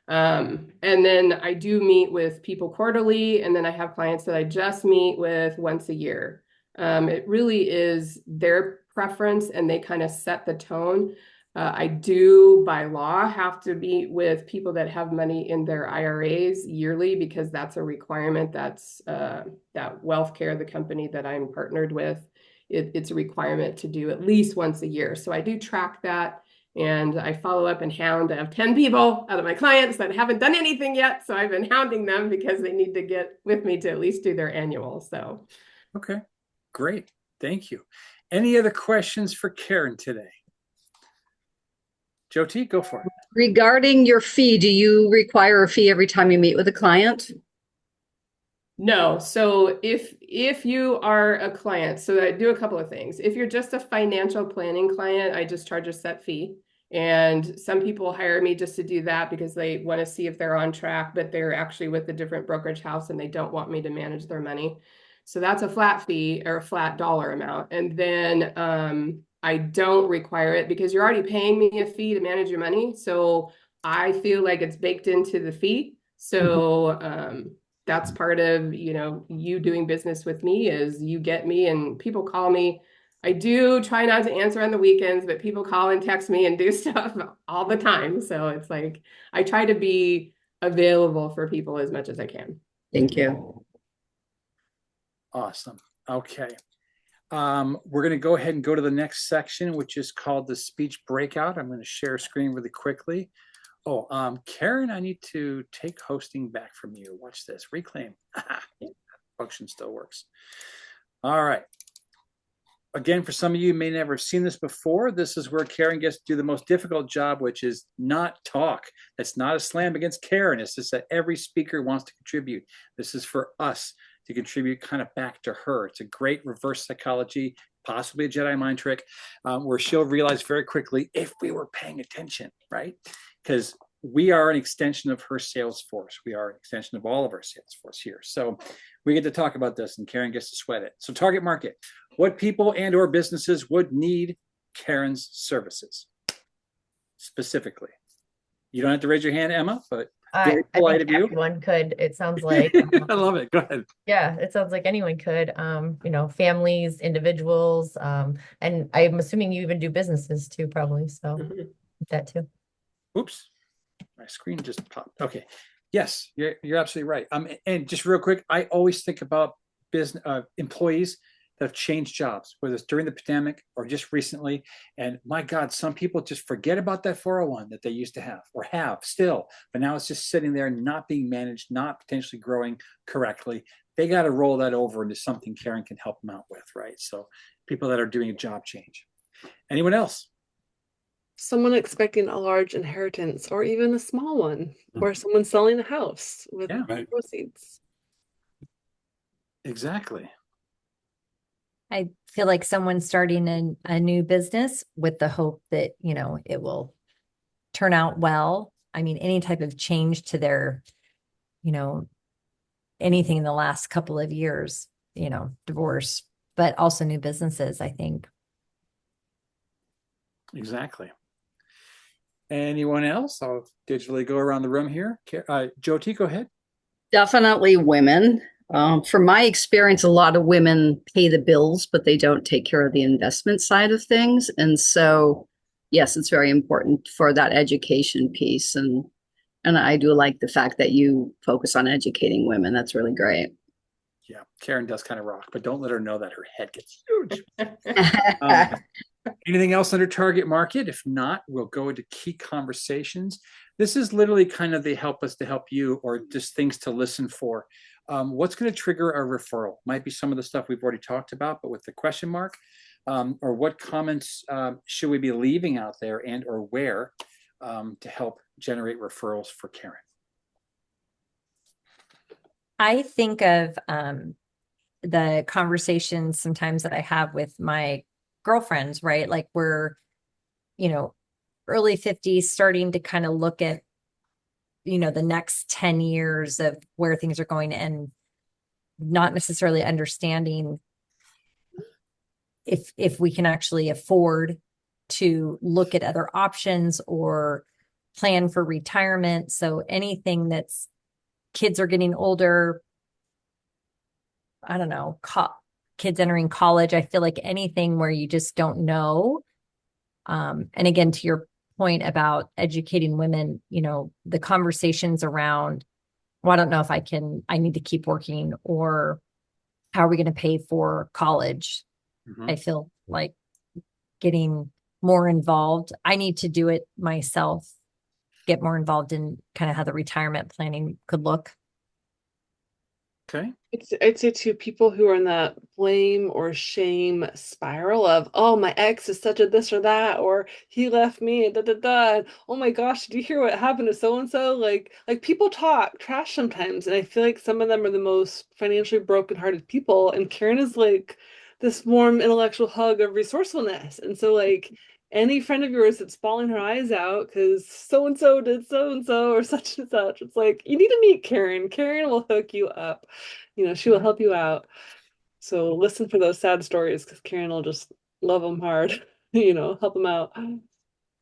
And then I do meet with people quarterly, and then I have clients that I just meet with once a year. It really is their preference, and they kind of set the tone. I do, by law, have to meet with people that have money in their IRAs yearly, because that's a requirement. That's that Wealth Care, the company that I'm partnered with, it's a requirement to do at least once a year. So I do track that, and I follow up and hound. I have 10 people out of my clients that haven't done anything yet, so I've been hounding them because they need to get with me to at least do their annual. So,
okay, great, thank you. Any other questions for Karen today? Jyoti, go for it.
Regarding your fee, do you require a fee every time you meet with a client?
no. So if you are a client, so I do a couple of things. If you're just a financial planning client, I just charge a set fee. And some people hire me just to do that because they want to see if they're on track, but they're actually with a different brokerage house and they don't want me to manage their money. So that's a flat fee or a flat dollar amount. And then I don't require it because you're already paying me a fee to manage your money. So I feel like it's baked into the fee. So that's part of, you doing business with me is you get me, and people call me. I do try not to answer on the weekends, but people call and text me and do stuff all the time. So it's like, I try to be available for people as much as I can.
Thank you.
Awesome. Okay. We're going to go ahead and go to the next section, which is called the speech breakout. I'm going to share a screen really quickly. Oh, Karen, I need to take hosting back from you. Watch this. Reclaim. Function still works. All right. Again, for some of you may never have seen this before, this is where Karen gets to do the most difficult job, which is not talk. That's not a slam against Karen. It's just that every speaker wants to contribute. This is for us to contribute kind of back to her. It's a great reverse psychology, possibly a Jedi mind trick, where she'll realize very quickly if we were paying attention, right? Because we are an extension of her sales force. We are an extension of all of our sales force here. So we get to talk about this, and Karen gets to sweat it. So target market, what people and or businesses would need Karen's services specifically. You don't have to raise your hand, Emma, but very polite of you.
Everyone could. It sounds like
I love it. Go ahead.
yeah, it sounds like anyone could. Families, individuals, and I'm assuming you even do businesses too, probably. So that too.
Oops, my screen just popped. Okay. Yes, you're absolutely right. And just real quick, I always think about business employees that have changed jobs, whether it's during the pandemic or just recently. And my God, some people just forget about that 401 that they used to have or have still, but now it's just sitting there, not being managed, not potentially growing correctly. They got to roll that over into something Karen can help them out with, right? So people that are doing a job change. Anyone else?
Someone expecting a large inheritance or even a small one, or someone selling a house with proceeds.
Exactly.
I feel like someone starting a new business with the hope that, it will turn out well. I mean, any type of change to their, anything in the last couple of years, divorce, but also new businesses, I think.
Exactly. Anyone else? I'll digitally go around the room here. Jyoti, go ahead.
Definitely women. From my experience, a lot of women pay the bills, but they don't take care of the investment side of things. And so, yes, it's very important for that education piece. And I do like the fact that you focus on educating women. That's really great.
Yeah, Karen does kind of rock, but don't let her know that her head gets huge. Anything else under target market? If not, we'll go into key conversations. This is literally kind of the help us to help you, or just things to listen for. What's going to trigger a referral? Might be some of the stuff we've already talked about, but with the question mark, or what comments should we be leaving out there, and or where to help generate referrals for Karen?
I think of the conversations sometimes that I have with my girlfriends, right? Like we're, early 50s, starting to kind of look at, the next 10 years of where things are going, and not necessarily understanding if we can actually afford to look at other options or plan for retirement. So anything that's kids are getting older, I don't know, kids entering college, I feel like anything where you just don't know. And again, to your point about educating women, the conversations around, well, I don't know if I need to keep working, or how are we going to pay for college?
Mhm.
I feel like getting more involved. I need to do it myself, get more involved in kind of how the retirement planning could look.
Okay.
I'd say too, people who are in that blame or shame spiral of, oh, my ex is such a this or that, or he left me, da da da. And, oh my gosh, did you hear what happened to so and so? Like people talk trash sometimes, and I feel like some of them are the most financially brokenhearted people. And Karen is like this warm intellectual hug of resourcefulness. And so like any friend of yours that's bawling her eyes out because so and so did so and so or such and such, it's like you need to meet Karen. Karen will hook you up. She will help you out. So listen for those sad stories, because Karen will just love them hard, help them out.
I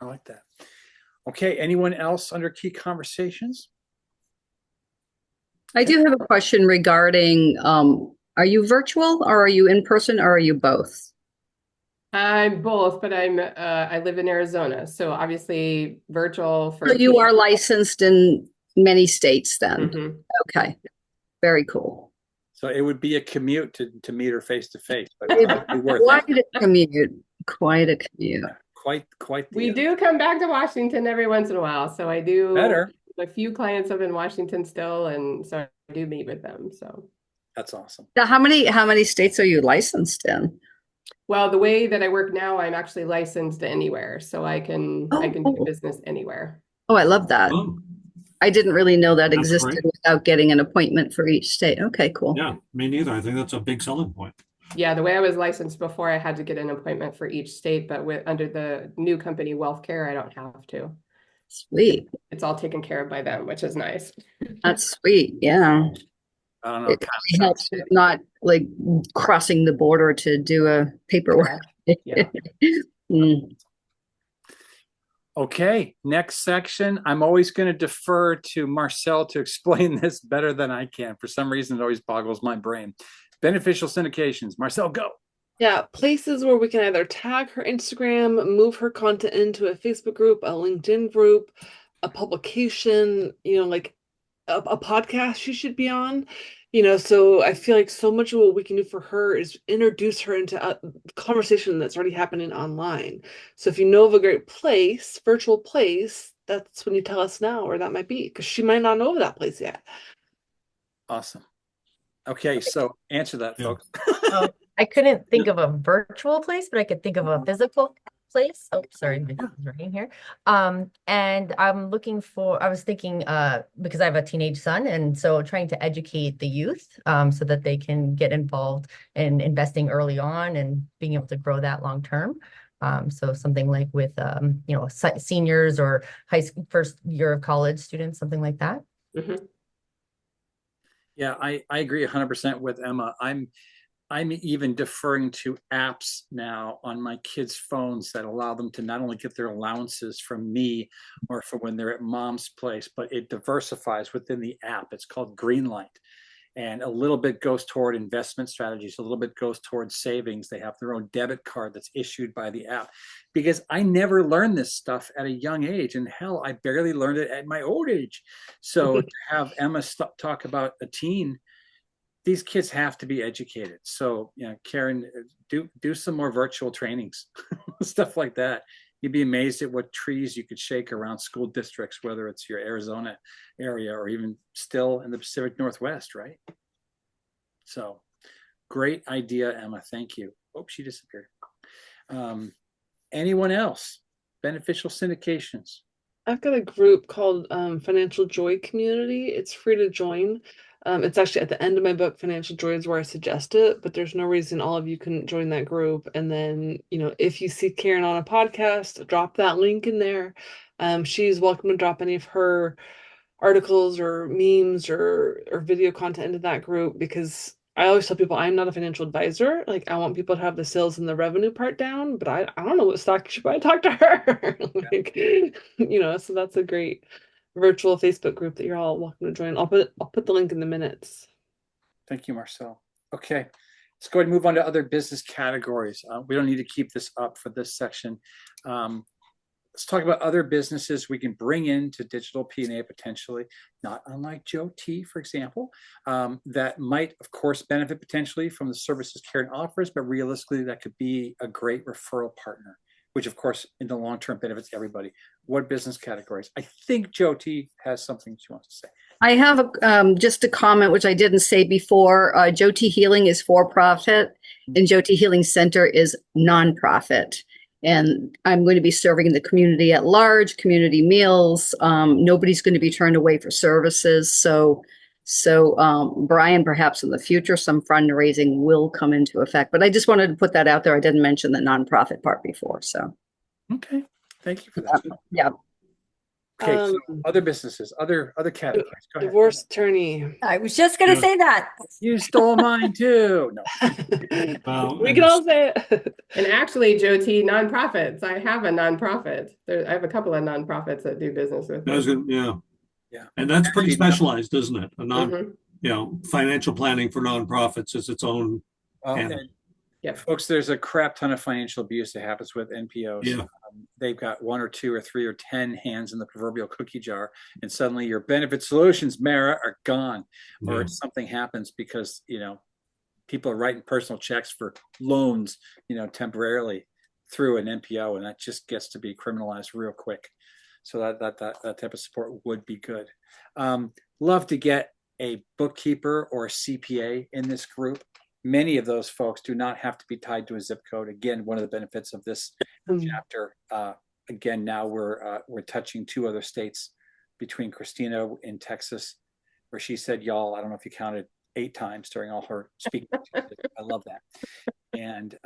like that. Okay. Anyone else under key conversations?
I do have a question regarding, are you virtual, or are you in person, or are you both?
I'm both, but I live in Arizona, so obviously virtual for
So you are licensed in many states then?
Mhm.
Okay. Very cool.
So it would be a commute to meet her face to face, but it would be worth
Quite
it.
a commute. Quite a commute.
Quite.
We do come back to Washington every once in a while, so I do.
Better.
A few clients live in Washington still, and so I do meet with them. So
That's awesome.
Now, how many states are you licensed in?
well, the way that I work now, I'm actually licensed anywhere, so I can do business anywhere.
Oh, I love that.
Oh,
I didn't really know that
That's
existed
great.
without getting an appointment for each state. Okay, cool.
yeah, me neither. I think that's a big selling point.
Yeah, the way I was licensed before, I had to get an appointment for each state, but under the new company, Wealth Care, I don't have to.
Sweet.
It's all taken care of by them, which is nice.
That's sweet. Yeah.
I don't know.
It really helps with not like crossing the border to do a paperwork.
Yeah.
Mm.
Okay, next section. I'm always going to defer to Marcel to explain this better than I can. For some reason, it always boggles my brain. Beneficial syndications. Marcel, go.
Yeah, places where we can either tag her Instagram, move her content into a Facebook group, a LinkedIn group, a publication, like a podcast she should be on. So I feel like so much of what we can do for her is introduce her into a conversation that's already happening online. So if you know of a great place, virtual place, that's when you tell us now where that might be, because she might not know of that place yet.
Awesome. Okay, so answer that,
Yeah.
folks.
I couldn't think of a virtual place, but I could think of a physical place. Oh, sorry, my phone is ringing here. And I was thinking, because I have a teenage son, and so trying to educate the youth, so that they can get involved in investing early on and being able to grow that long term. So something like with, seniors or first year of college students, something like that.
Mhm.
Yeah, I agree 100% with Emma. I'm even deferring to apps now on my kids' phones that allow them to not only get their allowances from me or for when they're at mom's place, but it diversifies within the app. It's called Greenlight. And a little bit goes toward investment strategies, a little bit goes towards savings. They have their own debit card that's issued by the app. Because I never learned this stuff at a young age. And hell, I barely learned it at my old age. So to have Emma talk about a teen these kids have to be educated. So, Karen, do some more virtual trainings, stuff like that. You'd be amazed at what trees you could shake around school districts, whether it's your Arizona area or even still in the Pacific Northwest, right? So great idea, Emma. Thank you. Oh, she disappeared. Anyone else? Beneficial syndications.
I've got a group called Financial Joy Community. It's free to join. It's actually at the end of my book, Financial Joy is where I suggest it, but there's no reason all of you couldn't join that group. And then, if you see Karen on a podcast, drop that link in there. She's welcome to drop any of her articles or memes or video content into that group, because I always tell people I'm not a financial advisor. Like, I want people to have the sales and the revenue part down, but I don't know what stock you should buy. Talk to her. So that's a great virtual Facebook group that you're all welcome to join. I'll put the link in the minutes.
Thank you, Marcel. Okay, let's go ahead and move on to other business categories. We don't need to keep this up for this section. Let's talk about other businesses we can bring into DigitalPNA potentially, not unlike Joe T, for example, that might, of course, benefit potentially from the services Karen offers, but realistically, that could be a great referral partner, which, of course, in the long term benefits everybody. What business categories? I think Joe T has something she wants to say.
I have just a comment, which I didn't say before. Joe T Healing is for-profit, and Joe T Healing Center is nonprofit. And I'm going to be serving the community at large, community meals. Nobody's going to be turned away for services. So Brian, perhaps in the future, some fundraising will come into effect. But I just wanted to put that out there. I didn't mention the nonprofit part before. So.
Okay. Thank you for that.
Yeah.
Okay, so other businesses, other categories. Go ahead.
Divorce attorney.
I was just going to say that.
You stole mine too. No.
We can all say it.
And actually, Joe T, nonprofits. I have a nonprofit. I have a couple of nonprofits that do business with me.
Yeah. And that's pretty specialized, isn't it?
Mm-hmm.
Financial planning for nonprofits is its own.
Yeah, folks, there's a crap ton of financial abuse that happens with NPOs.
Yeah.
They've got 1 or 2 or 3 or 10 hands in the proverbial cookie jar, and suddenly your benefit solutions, Mara, are gone, or something happens because people are writing personal checks for loans, temporarily through an NPO, and that just gets to be criminalized real quick. So that type of support would be good. Love to get a bookkeeper or a CPA in this group. Many of those folks do not have to be tied to a zip code. Again, one of the benefits of this chapter. Again, now we're touching 2 other states between Christina in Texas, where she said y'all. I don't know if you counted 8 times during all her speaking. I love that. And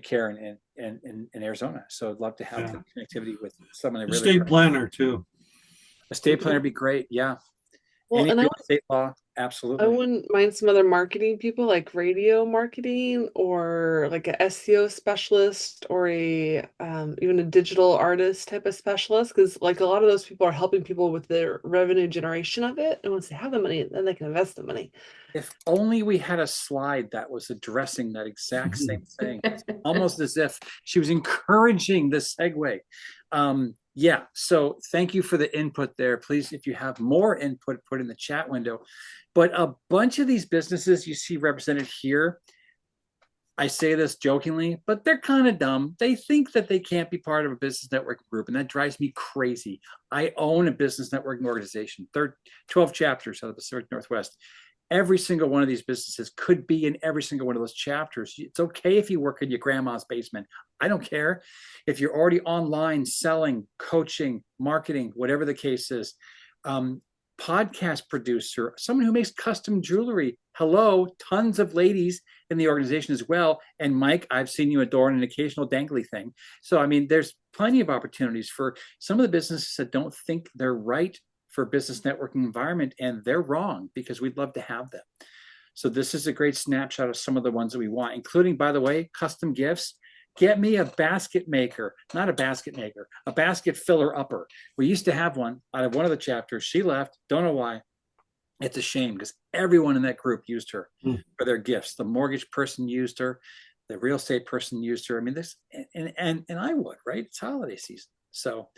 Karen in Arizona. So I'd love to have the connectivity with someone.
Estate planner too.
Estate planner would be great. Yeah.
Well,
Any
and
real estate law, absolutely.
I wouldn't mind some other marketing people, like radio marketing or like a SEO specialist or a even a digital artist type of specialist, because like a lot of those people are helping people with their revenue generation of it, and once they have the money, then they can invest the money.
If only we had a slide that was addressing that exact same thing. It's almost as if she was encouraging the segue. Yeah, so thank you for the input there. Please, if you have more input, put in the chat window. But a bunch of these businesses you see represented here, I say this jokingly, but they're kind of dumb. They think that they can't be part of a business networking group, and that drives me crazy. I own a business networking organization, 12 chapters out of the Pacific Northwest. Every single one of these businesses could be in every single one of those chapters. It's okay if you work in your grandma's basement. I don't care. If you're already online selling, coaching, marketing, whatever the case is, podcast producer, someone who makes custom jewelry. Hello, tons of ladies in the organization as well. And Mike, I've seen you adorn an occasional dangly thing. So, I mean, there's plenty of opportunities for some of the businesses that don't think they're right for a business networking environment, and they're wrong, because we'd love to have them. So this is a great snapshot of some of the ones that we want, including, by the way, custom gifts. Get me a basket maker, not a basket maker, a basket filler upper. We used to have one out of one of the chapters. She left, don't know why. It's a shame, because everyone in that group used her for their gifts. The mortgage person used her, the real estate person used her. I mean, this, and I would, right? It's holiday season. So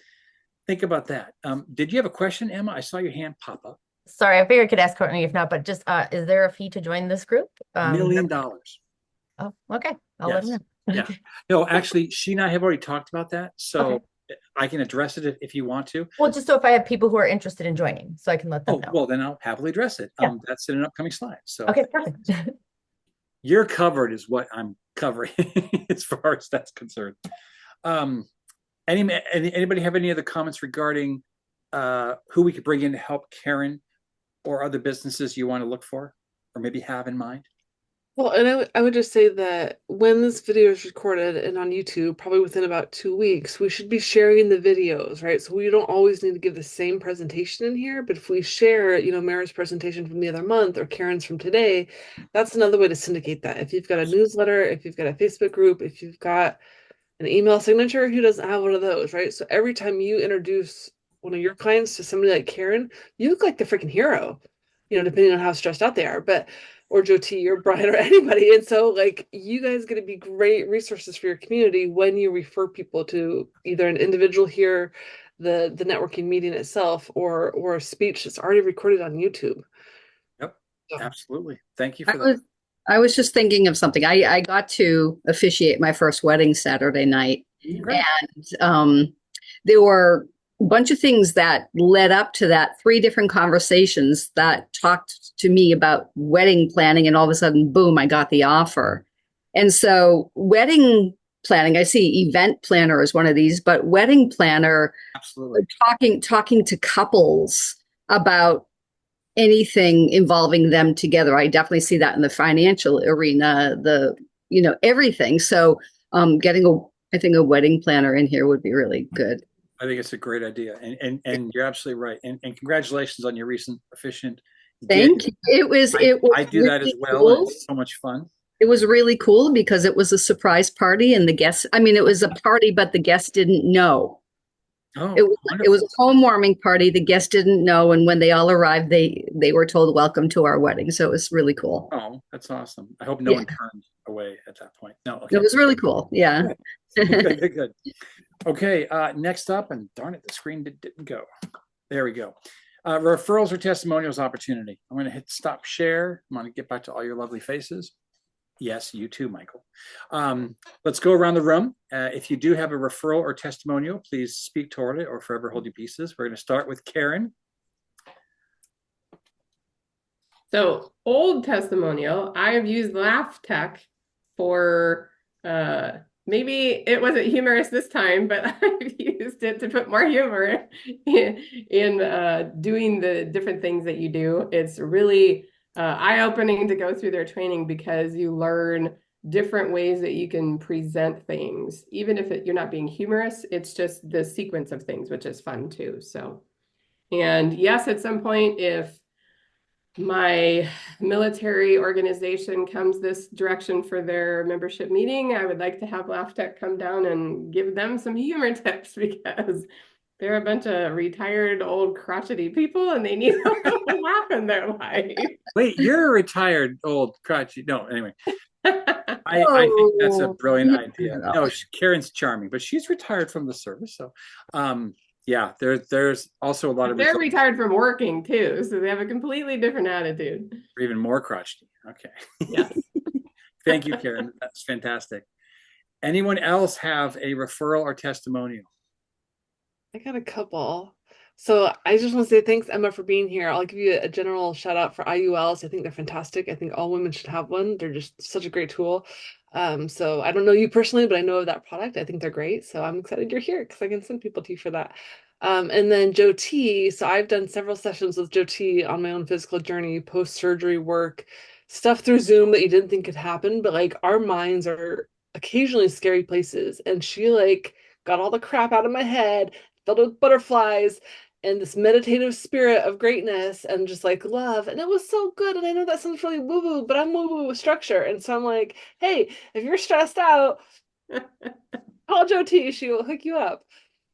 think about that. Did you have a question, Emma? I saw your hand pop up.
Sorry, I figured I could ask Courtney if not, but just is there a fee to join this group?
$1 million.
Oh, okay. I'll let
Yes.
him know.
Yeah. No, actually, she and I have already talked about that, so
Okay.
I can address it if you want to.
Well, just so if I have people who are interested in joining, so I can let them
Oh,
know.
well, then I'll happily address it.
Yeah.
That's in an upcoming slide. So
Okay, perfect.
you're covered is what I'm covering as far as that's concerned. Anybody have any other comments regarding who we could bring in to help Karen or other businesses you want to look for or maybe have in mind?
Well, and I would just say that when this video is recorded and on YouTube, probably within about 2 weeks, we should be sharing the videos, right? So we don't always need to give the same presentation in here, but if we share, Mara's presentation from the other month or Karen's from today, that's another way to syndicate that. If you've got a newsletter, if you've got a Facebook group, if you've got an email signature, who doesn't have one of those, right? So every time you introduce one of your clients to somebody like Karen, you look like the freaking hero, depending on how stressed out they are, or Joe T or Brian or anybody. And so like you guys get to be great resources for your community when you refer people to either an individual here, the networking meeting itself, or a speech that's already recorded on YouTube.
Yep,
So.
absolutely. Thank you for that.
I was just thinking of something. I got to officiate my first wedding Saturday night.
Great.
And there were a bunch of things that led up to that, 3 different conversations that talked to me about wedding planning, and all of a sudden, boom, I got the offer. And so wedding planning, I see event planner as one of these, but wedding planner,
absolutely,
talking to couples about anything involving them together. I definitely see that in the financial arena, everything. So getting I think a wedding planner in here would be really good.
I think it's a great idea. And you're absolutely right. And congratulations on your recent efficient
Thank you. It was
I do
really
that as well.
cool.
It's so much fun.
It was really cool because it was a surprise party and the guests, it was a party, but the guests didn't know.
Oh,
it was a home warming party. The guests didn't know. And when they all arrived, they were told, welcome to our wedding. So it was really cool.
Oh, that's awesome. I hope no one turned away at that point. No, okay.
It was really cool. Yeah.
Good. Okay, next up, and darn it, the screen didn't go. There we go. Referrals or testimonials opportunity. I'm going to hit stop share. I'm going to get back to all your lovely faces. Yes, you too, Michael. Let's go around the room. If you do have a referral or testimonial, please speak toward it or forever hold your pieces. We're going to start with Karen.
So old testimonial, I've used Laugh Tech for maybe it wasn't humorous this time, but I've used it to put more humor in doing the different things that you do. It's really eye-opening to go through their training because you learn different ways that you can present things. Even if you're not being humorous, it's just the sequence of things, which is fun too. So, and yes, at some point, if my military organization comes this direction for their membership meeting, I would like to have Laugh Tech come down and give them some humor tips because they're a bunch of retired old crotchety people and they need a laugh in their life.
Wait, you're a retired old crotchety. No, anyway. I think that's a brilliant idea. No, Karen's charming, but she's retired from the service. So yeah, there's also a lot of
they're retired from working too, so they have a completely different attitude.
Or even more crotchety. Okay.
Yes.
Thank you, Karen. That's fantastic. Anyone else have a referral or testimonial?
I got a couple. So I just want to say thanks, Emma, for being here. I'll give you a general shout out for IULs. I think they're fantastic. I think all women should have one. They're just such a great tool. So I don't know you personally, but I know of that product. I think they're great. So I'm excited you're here because I can send people to you for that. And then Joe T. So I've done several sessions with Joe T on my own physical journey, post-surgery work, stuff through Zoom that you didn't think could happen. But like our minds are occasionally scary places. And she like got all the crap out of my head, filled with butterflies and this meditative spirit of greatness and just like love. And it was so good. And I know that sounds really woo-woo, but I'm woo-woo with structure. And so I'm like, hey, if you're stressed out, call Joe T. She will hook you up.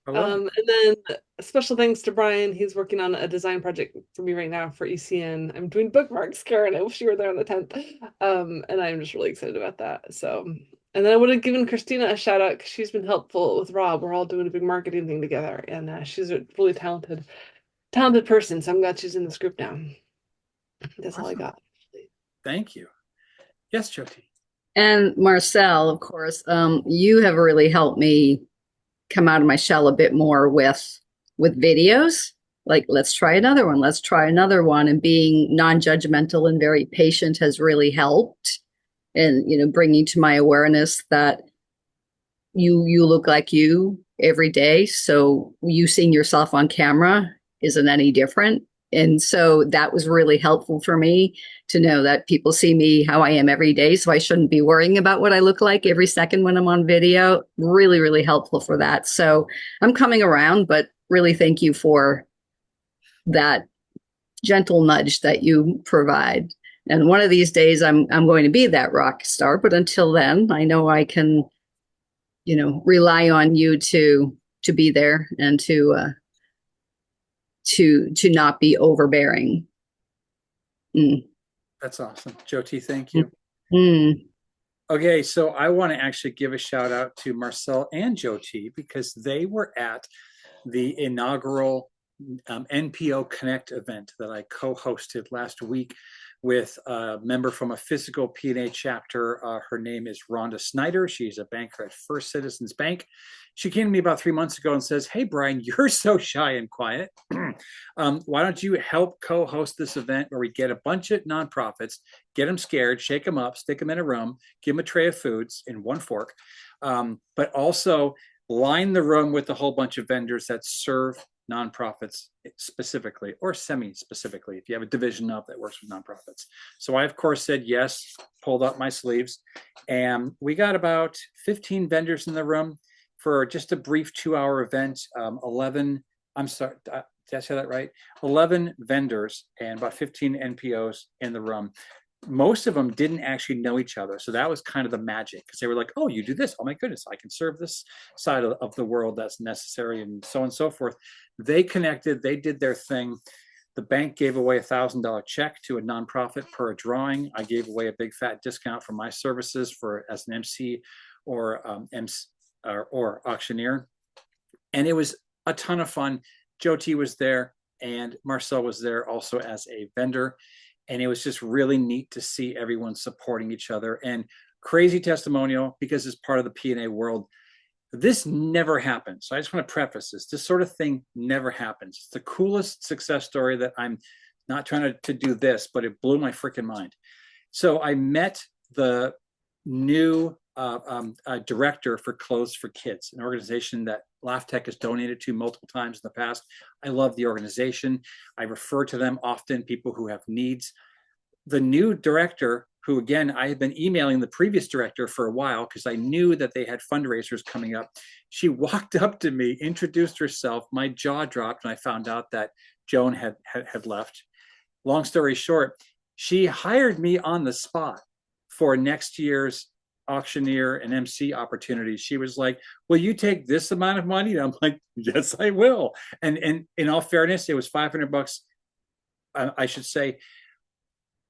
And then special thanks to Brian. He's working on a design project for me right now for ECN. I'm doing bookmarks, Karen. I wish you were there on the 10th. And I'm just really excited about that. So, and then I would have given Christina a shout out because she's been helpful with Rob. We're all doing a big marketing thing together, and she's a really talented talented person, so I'm glad she's in this group now. That's all I
Awesome.
got.
Thank you. Yes, Jyoti.
And Marcel, of course, you have really helped me come out of my shell a bit more with videos. Like, let's try another one. Let's try another one. And being non-judgmental and very patient has really helped. And, you know, bringing to my awareness that you look like you every day. So you seeing yourself on camera isn't any different. And so that was really helpful for me to know that people see me how I am every day. So I shouldn't be worrying about what I look like every second when I'm on video. Really, really helpful for that. So I'm coming around, but really thank you for that gentle nudge that you provide. And one of these days I'm going to be that rock star. But until then, I know I can, you know, rely on you to be there and to not be overbearing.
That's awesome. Jyoti, thank you.
Mm.
Okay, so I want to actually give a shout out to Marcel and Jyoti because they were at the inaugural NPO Connect event that I co-hosted last week with a member from a physical PNA chapter. Her name is Rhonda Snyder. She's a banker at First Citizens Bank. She came to me about 3 months ago and says, "Hey, Brian, you're so shy and quiet. Why don't you help co-host this event where we get a bunch of nonprofits, get them scared, shake them up, stick them in a room, give them a tray of foods in one fork, but also line the room with a whole bunch of vendors that serve nonprofits specifically or semi-specifically if you have a division up that works with nonprofits." So I, of course, said yes, pulled up my sleeves, and we got about 15 vendors in the room for just a brief 2-hour event. 11, I'm sorry, did I say that right? 11 vendors and about 15 NPOs in the room. Most of them didn't actually know each other. So that was kind of the magic, because they were like, "Oh, you do this. Oh my goodness, I can serve this side of the world that's necessary," and so on and so forth. They connected, they did their thing. The bank gave away $1,000 check to a nonprofit per a drawing. I gave away a big fat discount for my services for as an MC or or auctioneer. And it was a ton of fun. Jyoti was there and Marcel was there also as a vendor. And it was just really neat to see everyone supporting each other. And crazy testimonial, because it's part of the PNA world. This never happens. So I just want to preface this. This sort of thing never happens. It's the coolest success story that I'm not trying to do this, but it blew my freaking mind. So I met the new director for Clothes for Kids, an organization that Laugh Tech has donated to multiple times in the past. I love the organization. I refer to them often, people who have needs. The new director, who again, I had been emailing the previous director for a while because I knew that they had fundraisers coming up. She walked up to me, introduced herself, my jaw dropped, and I found out that Joan had left. Long story short, she hired me on the spot for next year's auctioneer and MC opportunities. She was like, "Will you take this amount of money?" And I'm like, "Yes, I will." And in all fairness, it was $500. I should say,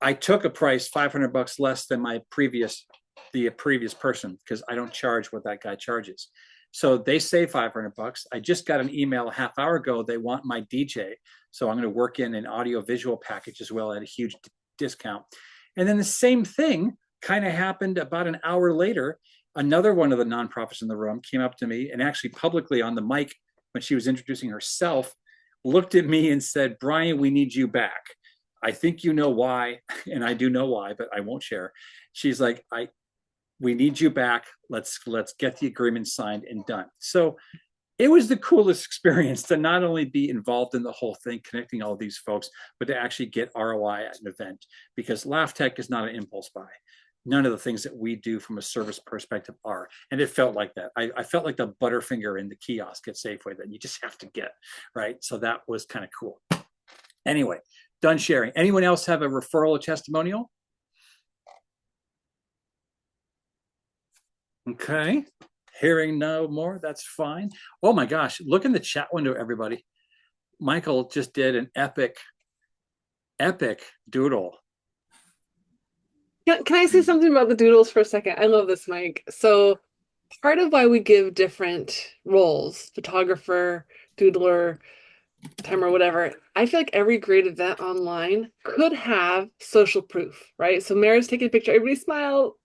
I took a price $500 less than the previous person, because I don't charge what that guy charges. So they say $500. I just got an email a half hour ago. They want my DJ. So I'm going to work in an audio visual package as well at a huge discount. And then the same thing kind of happened about an hour later. Another one of the nonprofits in the room came up to me and actually publicly on the mic, when she was introducing herself, looked at me and said, "Brian, we need you back. I think you know why." And I do know why, but I won't share. She's like, "We need you back. Let's get the agreement signed and done." So it was the coolest experience to not only be involved in the whole thing, connecting all these folks, but to actually get ROI at an event, because Laugh Tech is not an impulse buy. None of the things that we do from a service perspective are. And it felt like that. I felt like the Butterfinger in the kiosk at Safeway that you just have to get, right? So that was kind of cool. Anyway, done sharing. Anyone else have a referral or testimonial? Okay. Hearing no more, that's fine. Oh my gosh, look in the chat window, everybody. Michael just did an epic doodle.
Can I say something about the doodles for a second? I love this, Mike. So part of why we give different roles, photographer, doodler, time or whatever, I feel like every great event online could have social proof, right? So Mara's taking a picture, everybody smile.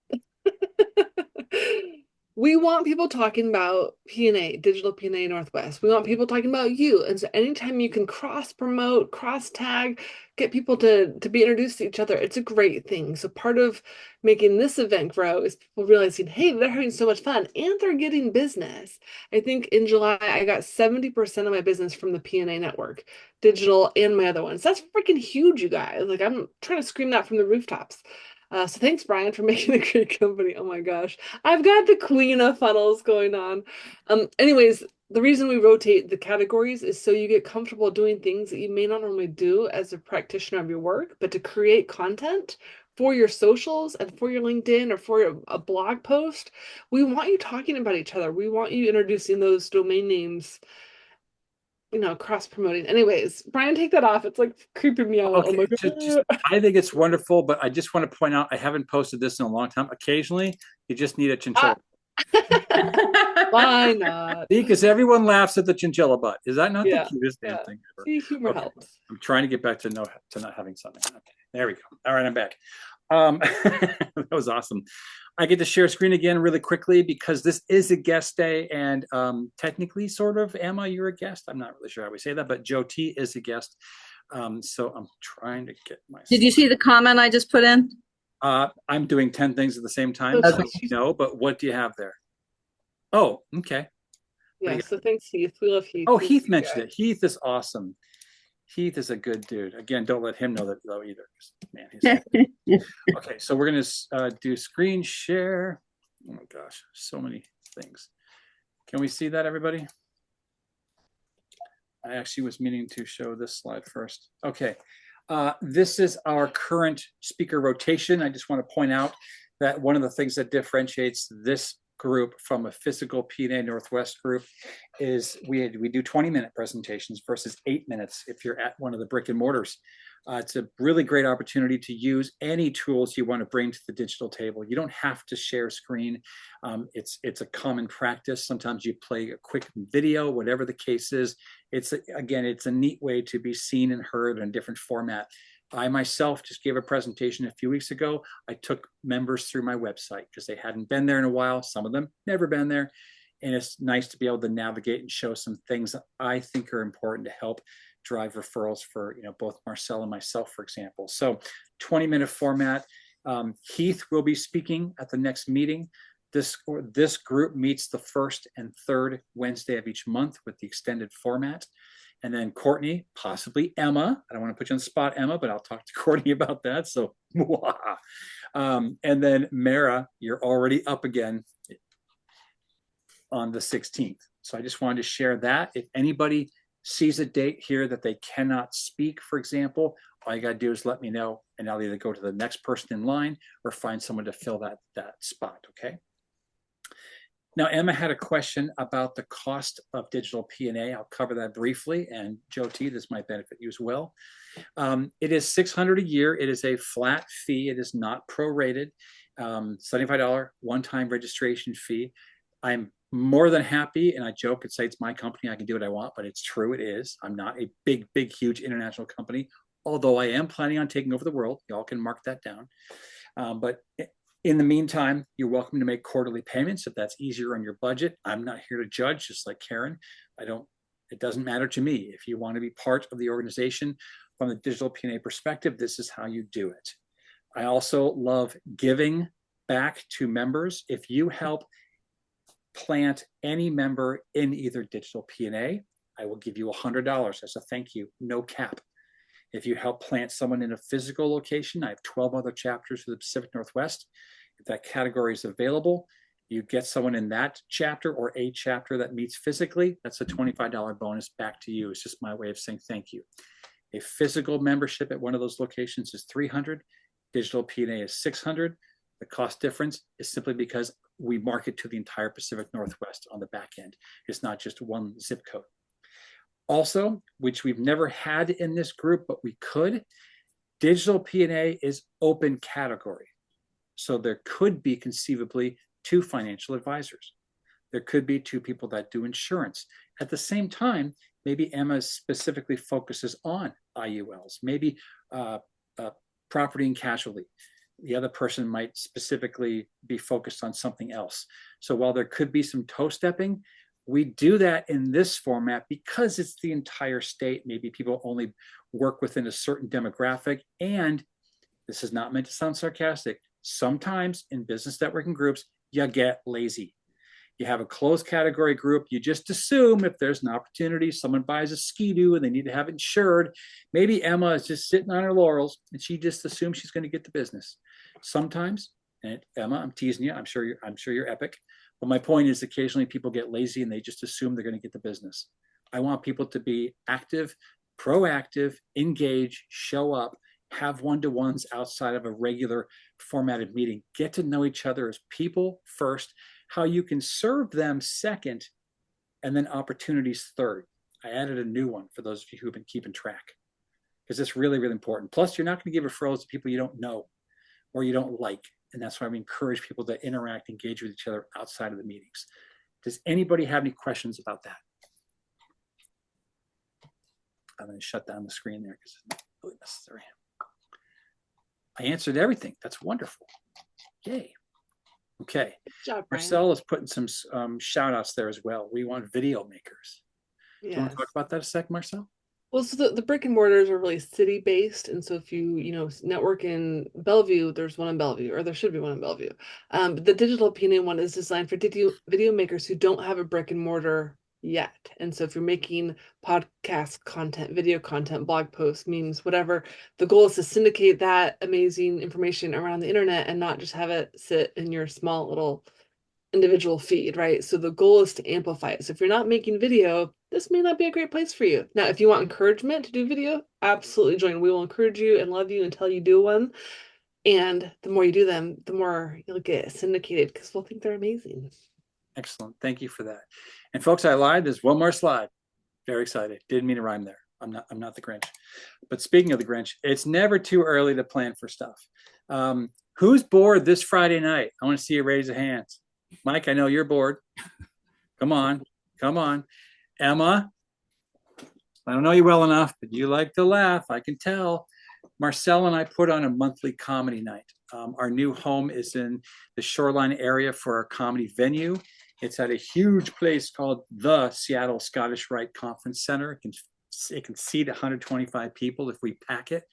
We want people talking about PNA, Digital PNA Northwest. We want people talking about you. And so anytime you can cross promote, cross tag, get people to be introduced to each other, it's a great thing. So part of making this event grow is people realizing, hey, they're having so much fun and they're getting business. I think in July, I got 70% of my business from the PNA network, digital and my other ones. That's freaking huge, you guys. Like I'm trying to scream that from the rooftops. So thanks, Brian, for making a great company. Oh my gosh. I've got the queen of funnels going on. Anyways, the reason we rotate the categories is so you get comfortable doing things that you may not normally do as a practitioner of your work, but to create content for your socials and for your LinkedIn or for a blog post, we want you talking about each other. We want you introducing those domain names, cross promoting. Anyways, Brian, take that off. It's like creeping me out. Oh
Okay,
my
just,
God.
I think it's wonderful, but I just want to point out, I haven't posted this in a long time. Occasionally, you just need a chinchilla.
Why not?
Because everyone laughs at the chinchilla butt. Is that not the cutest damn thing ever?
See, humor
Okay.
helps.
I'm trying to get back to not having something. Okay, there we go. All right, I'm back. That was awesome. I get to share screen again really quickly because this is a guest day, and technically, sort of, Emma, you're a guest. I'm not really sure how we say that, but Joe T is a guest. So I'm trying to get my.
Did you see the comment I just put in?
I'm doing 10 things at the same time.
Okay.
No, but what do you have there? Oh, okay.
Yeah, so thanks, Heath. We love Heath.
Oh, Heath mentioned it. Heath is awesome. Heath is a good dude. Again, don't let him know that though either. Man, he's okay. So we're gonna do screen share. Oh my gosh, so many things. Can we see that, everybody? I actually was meaning to show this slide first. Okay, this is our current speaker rotation. I just want to point out that one of the things that differentiates this group from a physical PNA Northwest group is we do 20-minute presentations versus 8 minutes if you're at one of the brick and mortars. It's a really great opportunity to use any tools you want to bring to the digital table. You don't have to share screen. It's a common practice. Sometimes you play a quick video, whatever the case is. It's a neat way to be seen and heard in a different format. I myself just gave a presentation a few weeks ago. I took members through my website because they hadn't been there in a while. Some of them never been there. And it's nice to be able to navigate and show some things that I think are important to help drive referrals for both Marcel and myself, for example. So 20-minute format. Heath will be speaking at the next meeting. This group meets the first and third Wednesday of each month with the extended format. And then Courtney, possibly Emma. I don't want to put you on the spot, Emma, but I'll talk to Courtney about that. So, and then Mara, you're already up again on the 16th. So I just wanted to share that. If anybody sees a date here that they cannot speak, for example, all you got to do is let me know, and I'll either go to the next person in line or find someone to fill that spot, okay? Now, Emma had a question about the cost of digital PNA. I'll cover that briefly, and Joe T, this might benefit you as well. It is $600 a year. It is a flat fee. It is not prorated. $75 one-time registration fee. I'm more than happy, and I joke and say it's my company. I can do what I want, but it's true. It is. I'm not a big, huge international company, although I am planning on taking over the world. Y'all can mark that down. But in the meantime, you're welcome to make quarterly payments if that's easier on your budget. I'm not here to judge, just like Karen. It doesn't matter to me. If you want to be part of the organization from the digital PNA perspective, this is how you do it. I also love giving back to members. If you help plant any member in either digital PNA, I will give you $100 as a thank you, no cap. If you help plant someone in a physical location, I have 12 other chapters for the Pacific Northwest. If that category is available, you get someone in that chapter or a chapter that meets physically, that's a $25 bonus back to you. It's just my way of saying thank you. A physical membership at one of those locations is $300. Digital PNA is $600. The cost difference is simply because we market to the entire Pacific Northwest on the back end. It's not just one zip code. Also, which we've never had in this group, but we could, digital PNA is open category. So there could be conceivably 2 financial advisors. There could be 2 people that do insurance. At the same time, Maybe Emma specifically focuses on IULs, maybe property and casualty. The other person might specifically be focused on something else. So while there could be some toe stepping, we do that in this format because it's the entire state. Maybe people only work within a certain demographic. And this is not meant to sound sarcastic. Sometimes in business networking groups, you get lazy. You have a closed category group. You just assume if there's an opportunity, someone buys a Ski-Doo and they need to have it insured. Maybe Emma is just sitting on her laurels and she just assumes she's going to get the business. Sometimes, and Emma, I'm teasing you. I'm sure you're epic. But my point is, occasionally people get lazy and they just assume they're going to get the business. I want people to be active, proactive, engage, show up, have one-to-ones outside of a regular formatted meeting. Get to know each other as people first, how you can serve them second, and then opportunities third. I added a new one for those of you who've been keeping track, because it's really, really important. Plus, you're not going to give referrals to people you don't know or you don't like. And that's why we encourage people to interact, engage with each other outside of the meetings. Does anybody have any questions about that? I'm going to shut down the screen there because it's not really necessary. I answered everything. That's wonderful. Yay. Okay.
Good job, Brian.
Marcel is putting some shout outs there as well. We want video makers. Do you want to talk about that a sec, Marcel?
Well, so the brick and mortars are really city based, and so if you network in Bellevue, there's one in Bellevue, or there should be one in Bellevue. But the digital PNA one is designed for video makers who don't have a brick and mortar yet. And so if you're making podcast content, video content, blog posts, memes, whatever, the goal is to syndicate that amazing information around the internet and not just have it sit in your small little individual feed, right? So the goal is to amplify it. So if you're not making video, this may not be a great place for you. Now, if you want encouragement to do video, absolutely join. We will encourage you and love you until you do one. And the more you do them, the more you'll get syndicated because we'll think they're amazing.
Excellent. Thank you for that. And folks, I lied. There's one more slide. Very excited. Didn't mean to rhyme there. I'm not the Grinch. But speaking of the Grinch, it's never too early to plan for stuff. Who's bored this Friday night? I want to see you raise your hands. Mike, I know you're bored. Come on. Emma, I don't know you well enough, but you like to laugh. I can tell. Marcel and I put on a monthly comedy night. Our new home is in the Shoreline area for our comedy venue. It's at a huge place called the Seattle Scottish Rite Conference Center. It can seat 125 people if we pack it.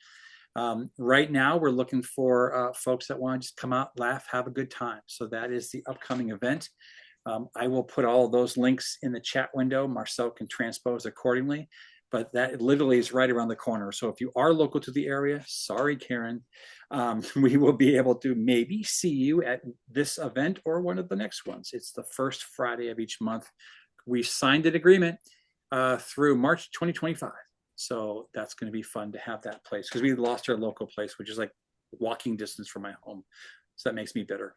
Right now, we're looking for folks that want to just come out, laugh, have a good time. So that is the upcoming event. I will put all of those links in the chat window. Marcel can transpose accordingly, but that literally is right around the corner. So if you are local to the area, sorry, Karen, we will be able to maybe see you at this event or one of the next ones. It's the first Friday of each month. We signed an agreement through March 2025. So that's going to be fun to have that place because we lost our local place, which is like walking distance from my home. So that makes me bitter.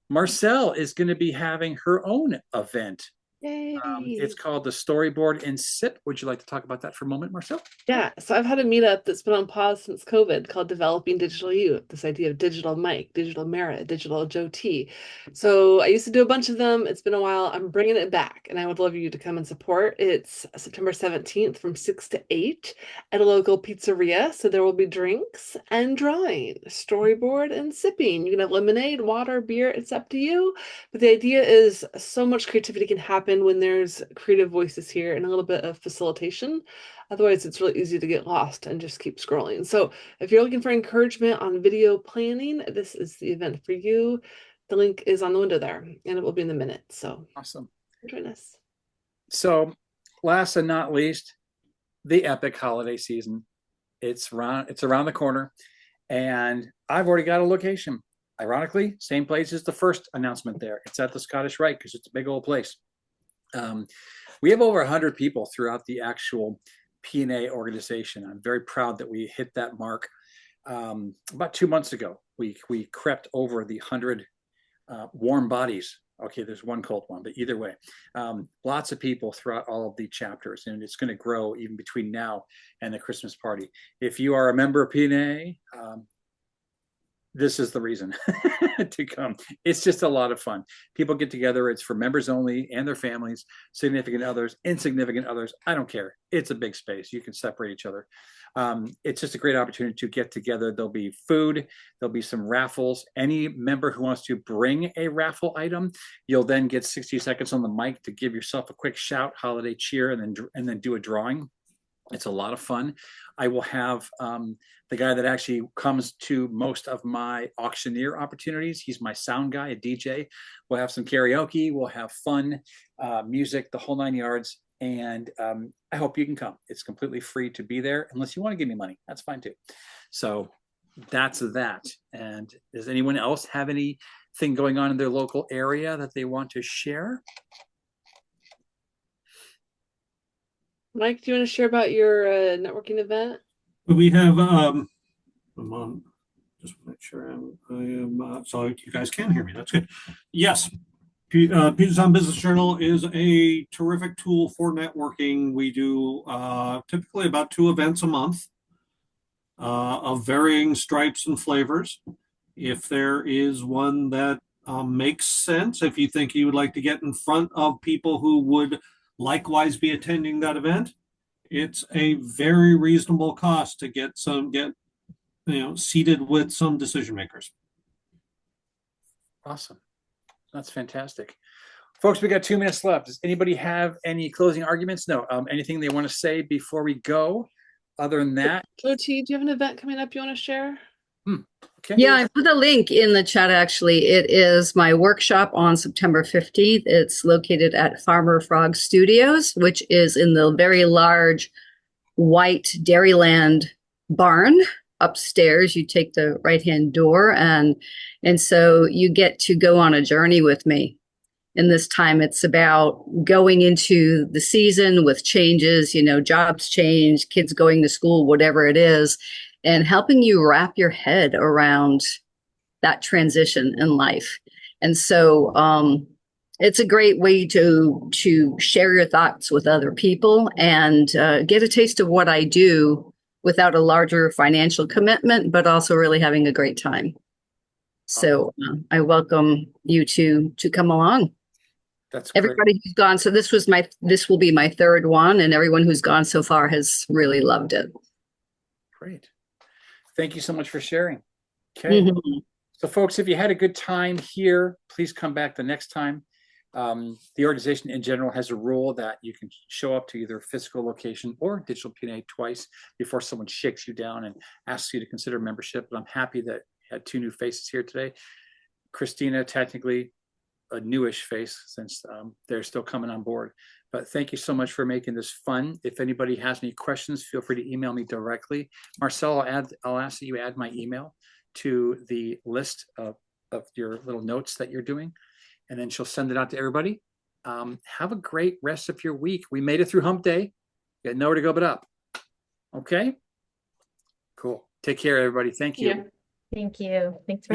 Marcel is going to be having her own event.
Yay.
It's called the Storyboard and Sip. Would you like to talk about that for a moment, Marcel?
Yeah, so I've had a meetup that's been on pause since COVID called Developing Digital You, this idea of digital Mike, digital Mara, digital Joe T. So I used to do a bunch of them. It's been a while. I'm bringing it back, and I would love you to come and support. It's September 17th from 6 to 8 at a local pizzeria. So there will be drinks and drawing, storyboard and sipping. You can have lemonade, water, beer. It's up to you. But the idea is so much creativity can happen when there's creative voices here and a little bit of facilitation. Otherwise, it's really easy to get lost and just keep scrolling. So if you're looking for encouragement on video planning, this is the event for you. The link is on the window there, and it will be in the minutes. So
awesome.
Join us.
So last and not least, the epic holiday season. It's around the corner, and I've already got a location. Ironically, same place as the first announcement there. It's at the Scottish Rite because it's a big old place. We have over 100 people throughout the actual PNA organization. I'm very proud that we hit that mark. About 2 months ago, we crept over the 100 warm bodies. Okay, there's one cold one, but either way, lots of people throughout all of the chapters, and it's going to grow even between now and the Christmas party. If you are a member of PNA, this is the reason to come. It's just a lot of fun. People get together. It's for members only and their families, significant others, insignificant others. I don't care. It's a big space. You can separate each other. It's just a great opportunity to get together. There'll be food. There'll be some raffles. Any member who wants to bring a raffle item, you'll then get 60 seconds on the mic to give yourself a quick shout, holiday cheer, and then do a drawing. It's a lot of fun. I will have the guy that actually comes to most of my auctioneer opportunities. He's my sound guy, a DJ. We'll have some karaoke. We'll have fun, music, the whole 9 yards. And I hope you can come. It's completely free to be there. Unless you want to give me money, that's fine too. So that's that. And does anyone else have anything going on in their local area that they want to share?
Mike, do you want to share about your networking event?
We have, I'm on, just make sure I am, so you guys can hear me. That's good. Yes. Puget Sound Business Journal is a terrific tool for networking. We do typically about 2 events a month of varying stripes and flavors. If there is one that makes sense, if you think you would like to get in front of people who would likewise be attending that event, it's a very reasonable cost to get seated with some decision makers.
Awesome. That's fantastic. Folks, we got 2 minutes left. Does anybody have any closing arguments? No. Anything they want to say before we go? Other than that,
Jyoti, do you have an event coming up you want to share?
Okay.
Yeah, I put a link in the chat, actually. It is my workshop on September 15th. It's located at Farmer Frog Studios, which is in the very large white Dairyland barn upstairs. You take the right-hand door, and so you get to go on a journey with me. And this time it's about going into the season with changes, jobs change, kids going to school, whatever it is, and helping you wrap your head around that transition in life. And so it's a great way to share your thoughts with other people and get a taste of what I do without a larger financial commitment, but also really having a great time. So I welcome you to come along.
That's great.
Everybody who's gone. So this will be my 3rd one, and everyone who's gone so far has really loved it.
Great. Thank you so much for sharing. Okay.
Mm-hmm.
So folks, if you had a good time here, please come back the next time. The organization in general has a rule that you can show up to either physical location or DigitalPNA twice before someone shakes you down and asks you to consider membership. But I'm happy that we had 2 new faces here today. Christina, technically a newish face since they're still coming on board. But thank you so much for making this fun. If anybody has any questions, feel free to email me directly. Marcel, I'll ask that you add my email to the list of your little notes that you're doing, and then she'll send it out to everybody. Have a great rest of your week. We made it through hump day. You got nowhere to go but up. Okay? Cool. Take care, everybody. Thank you.
Yeah.
Thank you. Thanks for